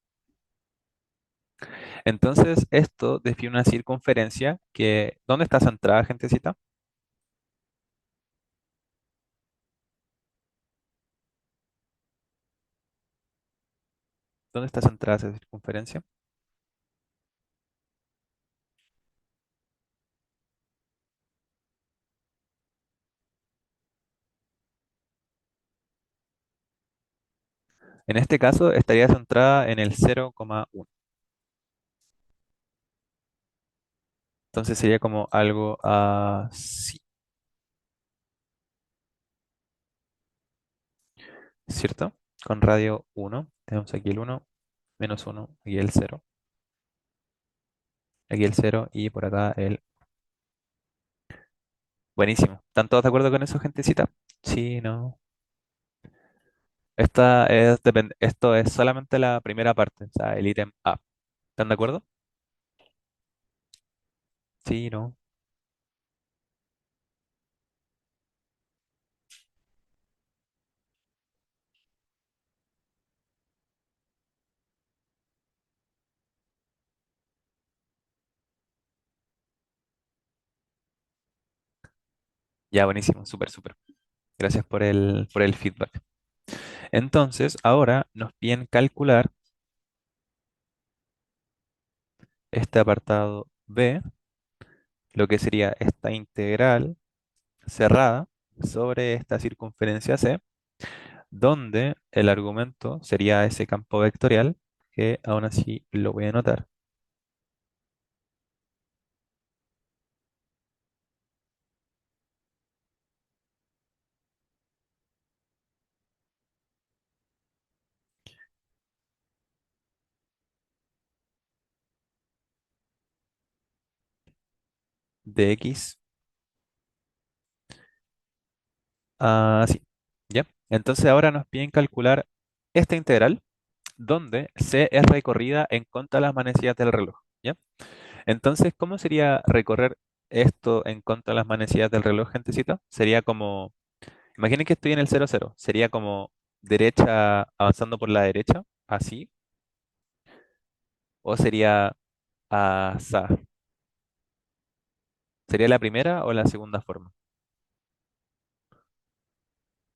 Entonces, esto define una circunferencia que, ¿dónde está centrada, gentecita? ¿Dónde está centrada esa circunferencia? En este caso, estaría centrada en el 0,1. Entonces sería como algo así, ¿cierto? Con radio 1. Tenemos aquí el 1, menos 1, aquí el 0, aquí el 0 y por acá el... Buenísimo. ¿Están todos de acuerdo con eso, gentecita? Sí, no. Esto es solamente la primera parte, o sea, el ítem A. ¿Están de acuerdo? Sí, no. Ya, buenísimo, súper, súper. Gracias por el feedback. Entonces, ahora nos piden calcular este apartado B, lo que sería esta integral cerrada sobre esta circunferencia C, donde el argumento sería ese campo vectorial, que aún así lo voy a anotar, de X así. ¿Ya? Entonces ahora nos piden calcular esta integral, donde C es recorrida en contra de las manecillas del reloj. ¿Ya? Entonces, ¿cómo sería recorrer esto en contra de las manecillas del reloj, gentecita? Sería como, imaginen que estoy en el 0, 0. Sería como derecha, avanzando por la derecha, así, o sería asá. ¿Sería la primera o la segunda forma?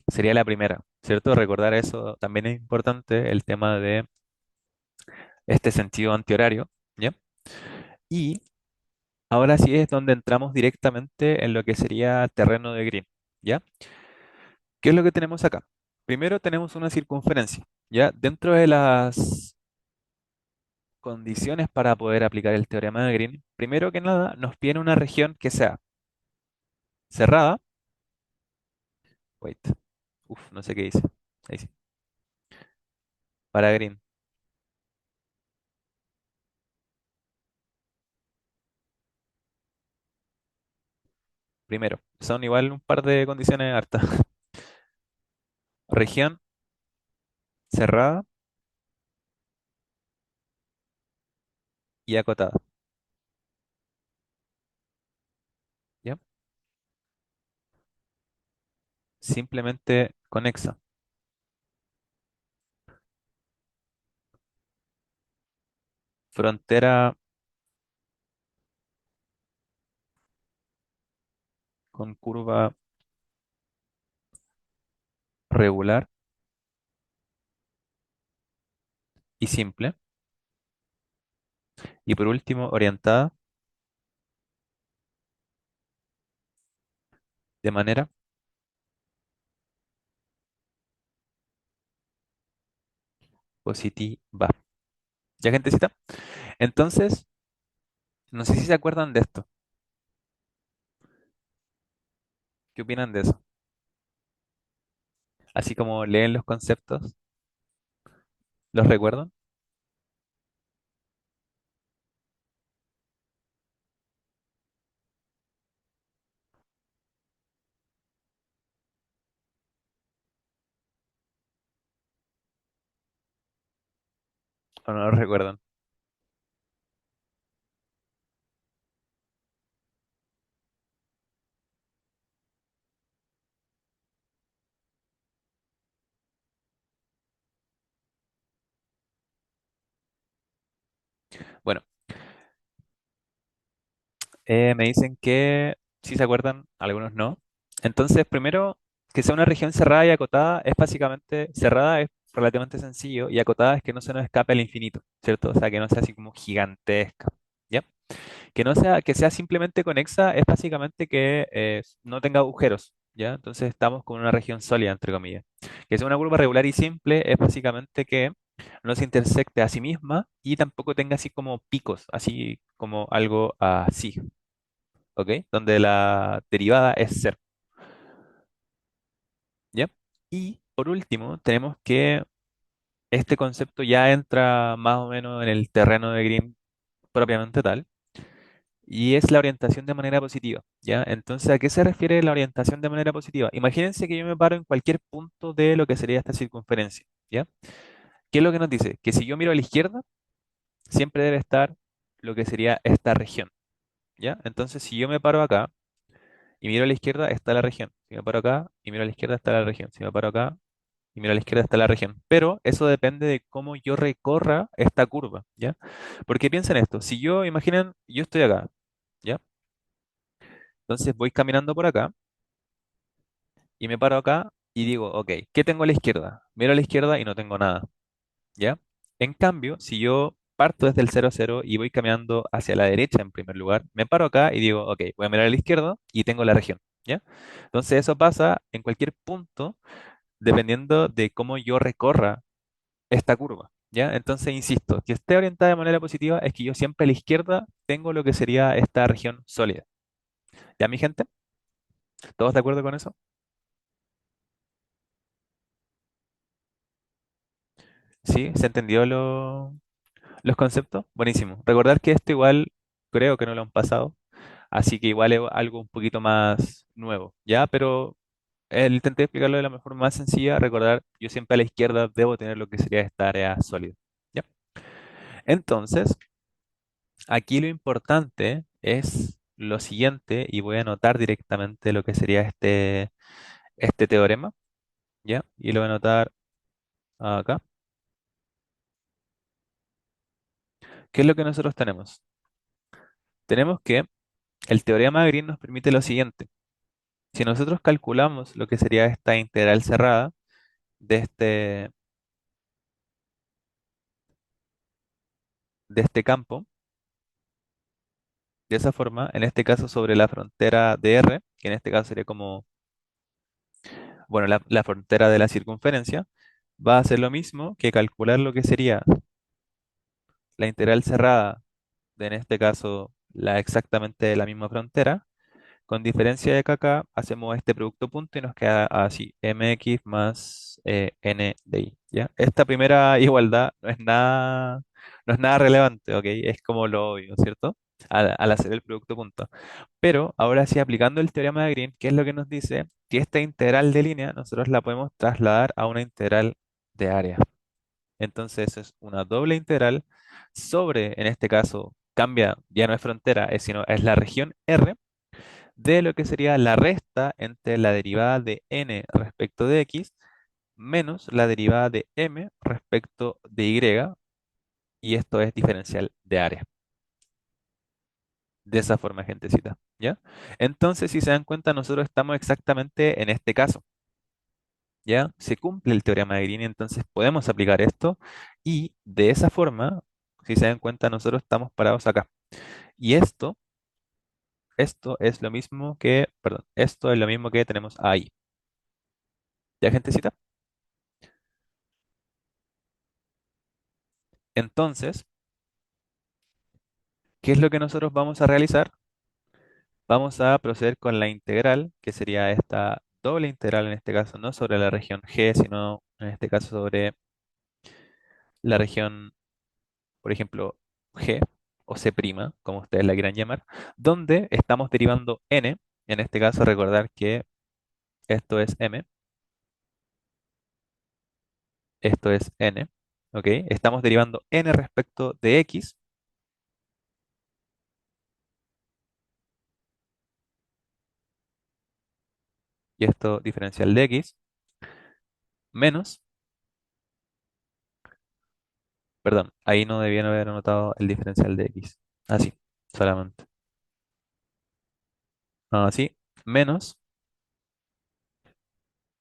Sería la primera, ¿cierto? Recordar eso también es importante, el tema de este sentido antihorario, ¿ya? Y ahora sí es donde entramos directamente en lo que sería terreno de Green, ¿ya? ¿Qué es lo que tenemos acá? Primero tenemos una circunferencia, ¿ya? Dentro de las condiciones para poder aplicar el teorema de Green, primero que nada nos pide una región que sea cerrada, wait, no sé qué dice, ahí sí, para Green, primero, son igual un par de condiciones hartas, región cerrada y acotada, ¿ya? Simplemente conexa, frontera con curva regular y simple, y por último orientada de manera positiva. ¿Ya, gentecita? Entonces, no sé si se acuerdan de esto. ¿Qué opinan de eso? Así como leen los conceptos, ¿los recuerdan o no los recuerdan? Bueno, me dicen que sí se acuerdan, algunos no. Entonces, primero, que sea una región cerrada y acotada es básicamente, cerrada es relativamente sencillo y acotada es que no se nos escape al infinito, ¿cierto? O sea, que no sea así como gigantesca, ¿ya? Que no sea, que sea simplemente conexa es básicamente que no tenga agujeros, ¿ya? Entonces estamos con una región sólida, entre comillas. Que sea una curva regular y simple es básicamente que no se intersecte a sí misma y tampoco tenga así como picos, así como algo así, ¿ok? Donde la derivada es cero, ¿ya? Y por último, tenemos que este concepto ya entra más o menos en el terreno de Green propiamente tal, y es la orientación de manera positiva, ¿ya? Entonces, ¿a qué se refiere la orientación de manera positiva? Imagínense que yo me paro en cualquier punto de lo que sería esta circunferencia, ¿ya? ¿Qué es lo que nos dice? Que si yo miro a la izquierda, siempre debe estar lo que sería esta región, ¿ya? Entonces, si yo me paro acá y miro a la izquierda, está la región. Si me paro acá y miro a la izquierda, está la región. Si me paro acá y miro a la izquierda, está la región. Pero eso depende de cómo yo recorra esta curva, ¿ya? Porque piensen esto, si yo, imaginen, yo estoy acá, ¿ya? Entonces voy caminando por acá y me paro acá y digo, ok, ¿qué tengo a la izquierda? Miro a la izquierda y no tengo nada, ¿ya? En cambio, si yo parto desde el 0, 0 y voy caminando hacia la derecha en primer lugar, me paro acá y digo, ok, voy a mirar a la izquierda y tengo la región, ¿ya? Entonces eso pasa en cualquier punto dependiendo de cómo yo recorra esta curva, ¿ya? Entonces, insisto, que esté orientada de manera positiva es que yo siempre a la izquierda tengo lo que sería esta región sólida. ¿Ya, mi gente? ¿Todos de acuerdo con eso? ¿Sí? ¿Se entendió los conceptos? Buenísimo. Recordar que esto igual creo que no lo han pasado, así que igual es algo un poquito más nuevo, ¿ya? Pero intenté explicarlo de la mejor más sencilla. Recordar, yo siempre a la izquierda debo tener lo que sería esta área sólida, ¿ya? Entonces, aquí lo importante es lo siguiente, y voy a anotar directamente lo que sería este teorema, ¿ya? Y lo voy a anotar acá. ¿Qué es lo que nosotros tenemos? Tenemos que el teorema de Green nos permite lo siguiente. Si nosotros calculamos lo que sería esta integral cerrada de este campo, de esa forma, en este caso sobre la frontera de R, que en este caso sería como, bueno, la frontera de la circunferencia, va a ser lo mismo que calcular lo que sería la integral cerrada de, en este caso, exactamente de la misma frontera. Con diferencia de que acá hacemos este producto punto y nos queda así, mx más n de y, ¿ya? Esta primera igualdad no es nada relevante, ¿ok? Es como lo obvio, ¿cierto? Al hacer el producto punto. Pero ahora sí, aplicando el teorema de Green, ¿qué es lo que nos dice? Que esta integral de línea nosotros la podemos trasladar a una integral de área. Entonces es una doble integral sobre, en este caso, cambia, ya no es frontera, sino es la región R de lo que sería la resta entre la derivada de n respecto de x menos la derivada de m respecto de y esto es diferencial de área. De esa forma, gentecita, ¿ya? Entonces, si se dan cuenta, nosotros estamos exactamente en este caso, ¿ya? Se cumple el teorema de Green, entonces podemos aplicar esto y de esa forma, si se dan cuenta, nosotros estamos parados acá. Y esto es lo mismo que, perdón, esto es lo mismo que tenemos ahí. ¿Ya, gentecita? Entonces, ¿qué es lo que nosotros vamos a realizar? Vamos a proceder con la integral, que sería esta doble integral en este caso, no sobre la región G, sino en este caso sobre la región, por ejemplo, G o C', como ustedes la quieran llamar, donde estamos derivando n. En este caso, recordar que esto es m, esto es n, ¿ok? Estamos derivando n respecto de x, y esto diferencial de x, menos, perdón, ahí no debían haber anotado el diferencial de x, así, solamente, así, menos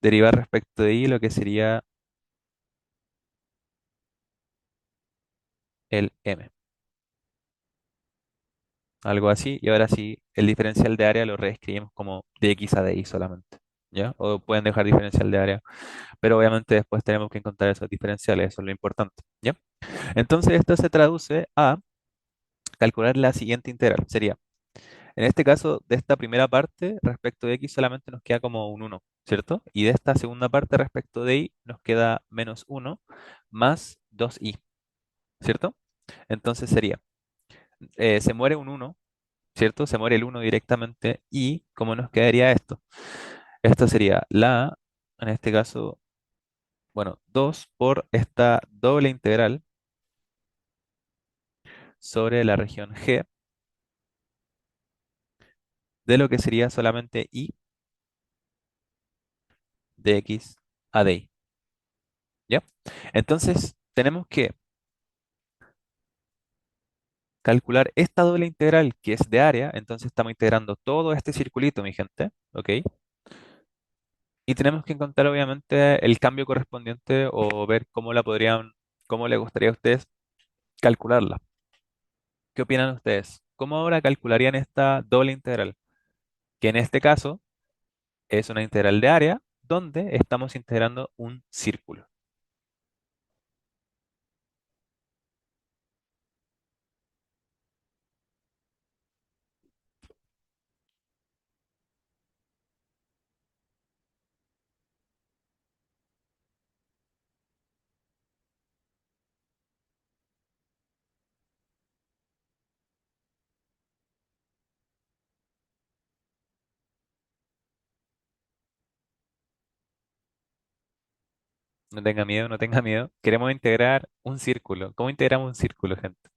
derivar respecto de y lo que sería el m, algo así, y ahora sí, el diferencial de área lo reescribimos como de x a de y solamente, ¿ya? O pueden dejar diferencial de área, pero obviamente después tenemos que encontrar esos diferenciales, eso es lo importante, ¿ya? Entonces esto se traduce a calcular la siguiente integral, sería, en este caso, de esta primera parte respecto de x solamente nos queda como un uno, ¿cierto? Y de esta segunda parte respecto de y nos queda menos uno más 2y, ¿cierto? Entonces sería, se muere un uno, ¿cierto? Se muere el uno directamente y ¿cómo nos quedaría esto? Esto sería en este caso, bueno, 2 por esta doble integral sobre la región G de lo que sería solamente y de x a de y, ¿ya? Entonces, tenemos que calcular esta doble integral que es de área, entonces estamos integrando todo este circulito, mi gente, ¿ok? Y tenemos que encontrar obviamente el cambio correspondiente o ver cómo la podrían, cómo le gustaría a ustedes calcularla. ¿Qué opinan ustedes? ¿Cómo ahora calcularían esta doble integral? Que en este caso es una integral de área donde estamos integrando un círculo. No tenga miedo, no tenga miedo. Queremos integrar un círculo. ¿Cómo integramos un círculo, gente?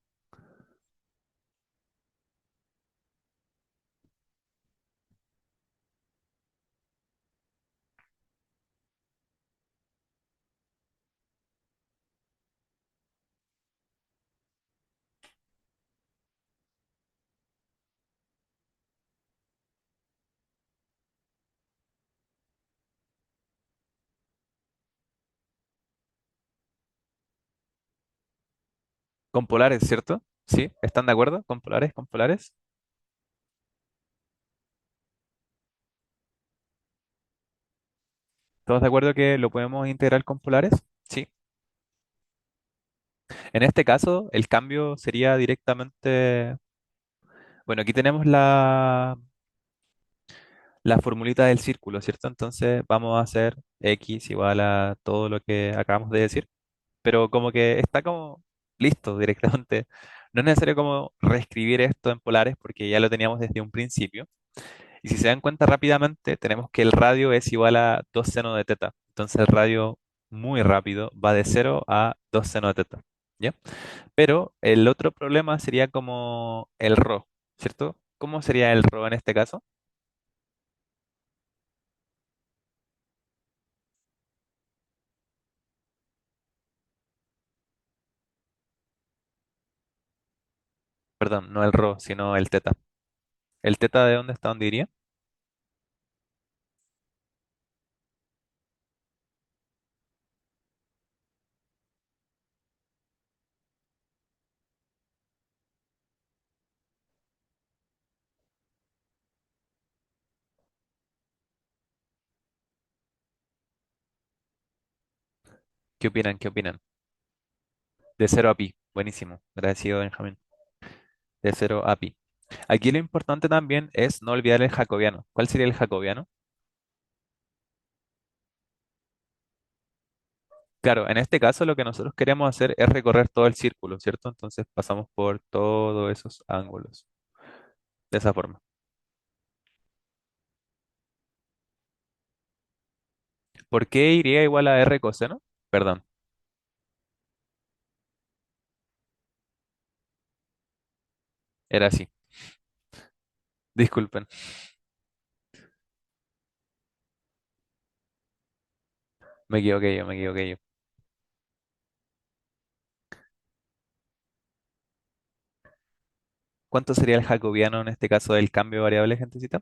Con polares, ¿cierto? ¿Sí? ¿Están de acuerdo? ¿Con polares? ¿Con polares? ¿Todos de acuerdo que lo podemos integrar con polares? Sí. En este caso, el cambio sería directamente, bueno, aquí tenemos la formulita del círculo, ¿cierto? Entonces vamos a hacer x igual a todo lo que acabamos de decir, pero como que está como listo directamente. No es necesario como reescribir esto en polares porque ya lo teníamos desde un principio. Y si se dan cuenta rápidamente, tenemos que el radio es igual a 2 seno de teta. Entonces el radio muy rápido va de 0 a 2 seno de teta. ¿Ya? Pero el otro problema sería como el rho, ¿cierto? ¿Cómo sería el rho en este caso? Perdón, no el rho, sino el teta. ¿El teta de dónde está? ¿Dónde iría? ¿Qué opinan? ¿Qué opinan? De 0 a pi. Buenísimo. Agradecido, Benjamín. De cero a pi. Aquí lo importante también es no olvidar el jacobiano. ¿Cuál sería el jacobiano? Claro, en este caso lo que nosotros queremos hacer es recorrer todo el círculo, ¿cierto? Entonces pasamos por todos esos ángulos. De esa forma. ¿Por qué y igual a r coseno? Perdón, era así. Disculpen, me equivoqué yo. ¿Cuánto sería el jacobiano en este caso del cambio de variables, gentecita?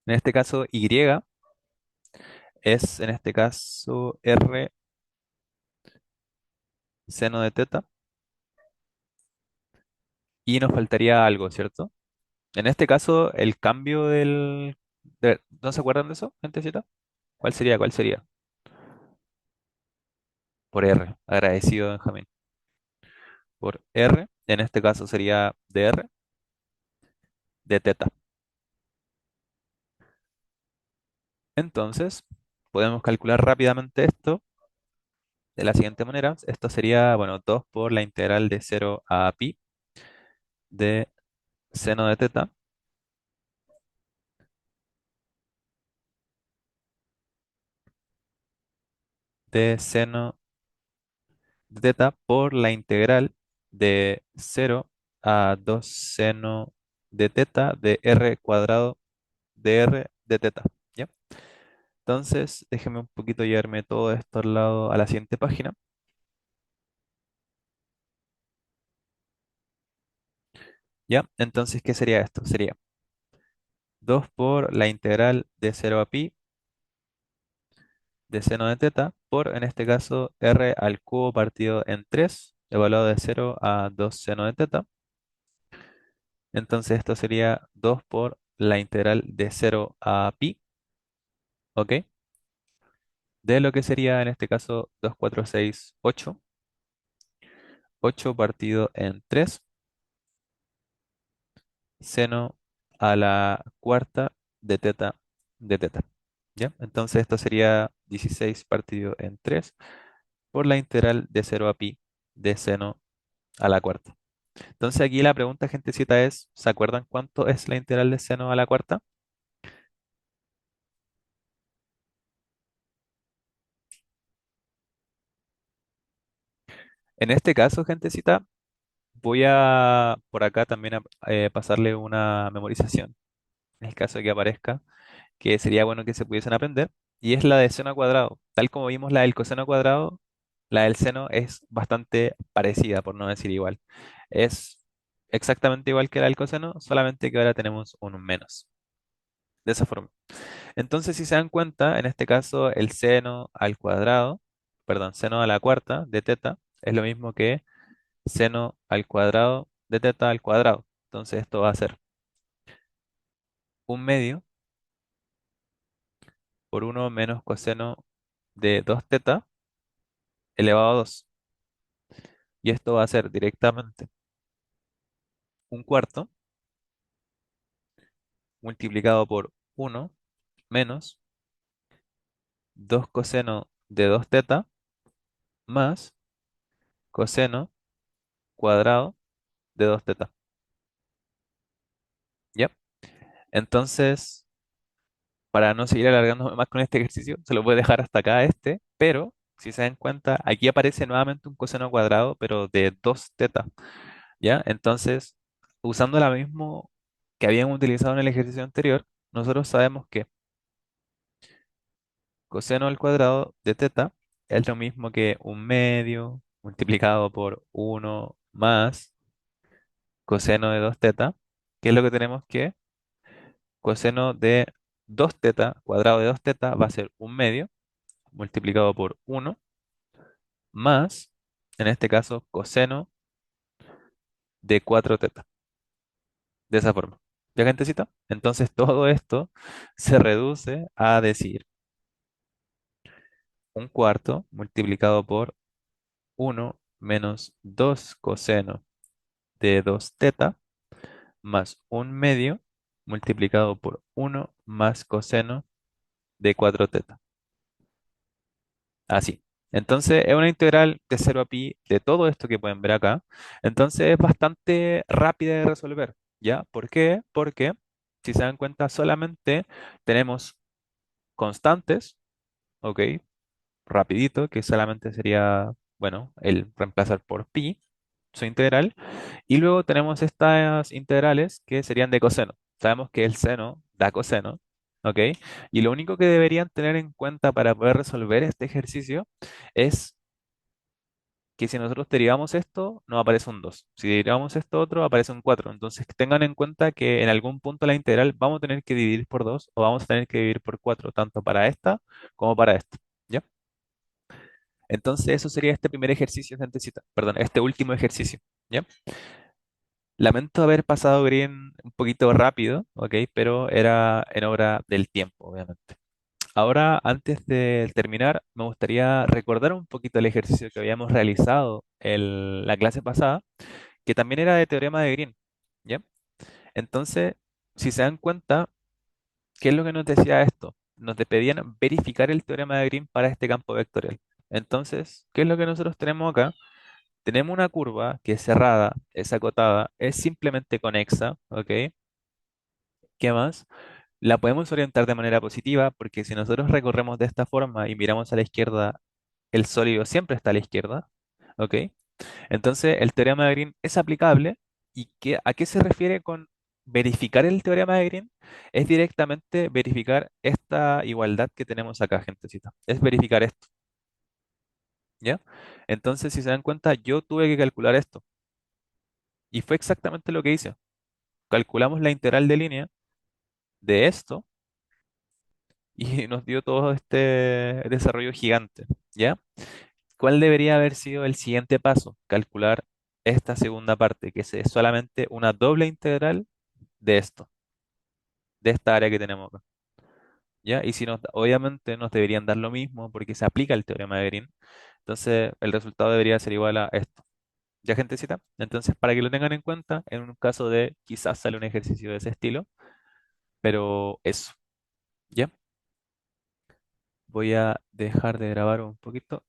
En este caso, y es, en este caso, r seno de teta. Y nos faltaría algo, ¿cierto? En este caso, el cambio ¿No se acuerdan de eso, gentecita? ¿Cuál sería? ¿Cuál sería? Por r. Agradecido, Benjamín. Por r. En este caso sería dr de teta. Entonces, podemos calcular rápidamente esto de la siguiente manera. Esto sería, bueno, 2 por la integral de cero a pi de seno de teta de seno de teta por la integral de cero a 2 seno de teta de r cuadrado de r de teta. ¿Ya? Entonces, déjeme un poquito llevarme todo esto al lado a la siguiente página. ¿Ya? Entonces, ¿qué sería esto? Sería 2 por la integral de cero a pi de seno de teta por, en este caso, r al cubo partido en 3 evaluado de cero a 2 seno de teta. Entonces esto sería 2 por la integral de cero a pi, ¿ok? De lo que sería, en este caso, 2 4 6 8 8 partido en 3 seno a la cuarta de teta. ¿Ya? Entonces esto sería 16 partido en 3 por la integral de cero a pi de seno a la cuarta. Entonces aquí la pregunta, gentecita, es, ¿se acuerdan cuánto es la integral de seno a la cuarta? En este caso, gentecita, voy a por acá también a pasarle una memorización, en el caso de que aparezca, que sería bueno que se pudiesen aprender, y es la de seno cuadrado. Tal como vimos la del coseno cuadrado, la del seno es bastante parecida, por no decir igual. Es exactamente igual que la del coseno, solamente que ahora tenemos un menos. De esa forma. Entonces, si se dan cuenta, en este caso, el seno al cuadrado, perdón, seno a la cuarta de teta es lo mismo que seno al cuadrado de teta al cuadrado. Entonces, esto va a ser un medio por uno menos coseno de 2 teta elevado a 2. Y esto va a ser directamente un cuarto multiplicado por uno menos 2 coseno de 2 teta más coseno cuadrado de 2 teta. ¿Ya? Entonces, para no seguir alargándome más con este ejercicio, se lo voy a dejar hasta acá este, pero si se dan cuenta, aquí aparece nuevamente un coseno cuadrado, pero de 2 teta, ¿ya? Entonces, usando la mismo que habían utilizado en el ejercicio anterior, nosotros sabemos que coseno al cuadrado de teta es lo mismo que un medio multiplicado por uno más coseno de 2 teta, que es lo que tenemos que coseno de 2 teta, cuadrado de 2 teta va a ser un medio multiplicado por uno más, en este caso, coseno de 4 teta. De esa forma. ¿Ya, gentecita? Entonces todo esto se reduce a decir un cuarto multiplicado por uno menos 2 coseno de 2 teta más un medio multiplicado por uno más coseno de 4 teta. Así. Entonces es una integral de 0 a pi de todo esto que pueden ver acá. Entonces es bastante rápida de resolver. ¿Ya? ¿Por qué? Porque si se dan cuenta solamente tenemos constantes, ¿ok? Rapidito, que solamente sería, bueno, el reemplazar por pi, su integral. Y luego tenemos estas integrales que serían de coseno. Sabemos que el seno da coseno, ¿ok? Y lo único que deberían tener en cuenta para poder resolver este ejercicio es que si nosotros derivamos esto, nos aparece un 2. Si derivamos esto otro, aparece un 4. Entonces tengan en cuenta que en algún punto la integral vamos a tener que dividir por 2 o vamos a tener que dividir por 4, tanto para esta como para esta. ¿Ya? Entonces eso sería este primer ejercicio, gentecita. Perdón, este último ejercicio. ¿Ya? Lamento haber pasado Green un poquito rápido, ¿ok? Pero era en obra del tiempo, obviamente. Ahora, antes de terminar, me gustaría recordar un poquito el ejercicio que habíamos realizado en la clase pasada, que también era de teorema de Green, ¿ya? Entonces, si se dan cuenta, ¿qué es lo que nos decía esto? Nos pedían verificar el teorema de Green para este campo vectorial. Entonces, ¿qué es lo que nosotros tenemos acá? Tenemos una curva que es cerrada, es acotada, es simplemente conexa, ¿ok? ¿Qué más? La podemos orientar de manera positiva porque si nosotros recorremos de esta forma y miramos a la izquierda, el sólido siempre está a la izquierda, ¿ok? Entonces el teorema de Green es aplicable y ¿a qué se refiere con verificar el teorema de Green? Es directamente verificar esta igualdad que tenemos acá, gentecita. Es verificar esto, ¿ya? Entonces si se dan cuenta, yo tuve que calcular esto y fue exactamente lo que hice. Calculamos la integral de línea de esto y nos dio todo este desarrollo gigante, ¿ya? ¿Cuál debería haber sido el siguiente paso? Calcular esta segunda parte, que es solamente una doble integral de esto, de esta área que tenemos acá, ¿ya? Y si nos, obviamente nos deberían dar lo mismo porque se aplica el teorema de Green, entonces el resultado debería ser igual a esto. ¿Ya, gentecita? Entonces, para que lo tengan en cuenta, en un caso de quizás sale un ejercicio de ese estilo, pero eso, ¿ya? Voy a dejar de grabar un poquito.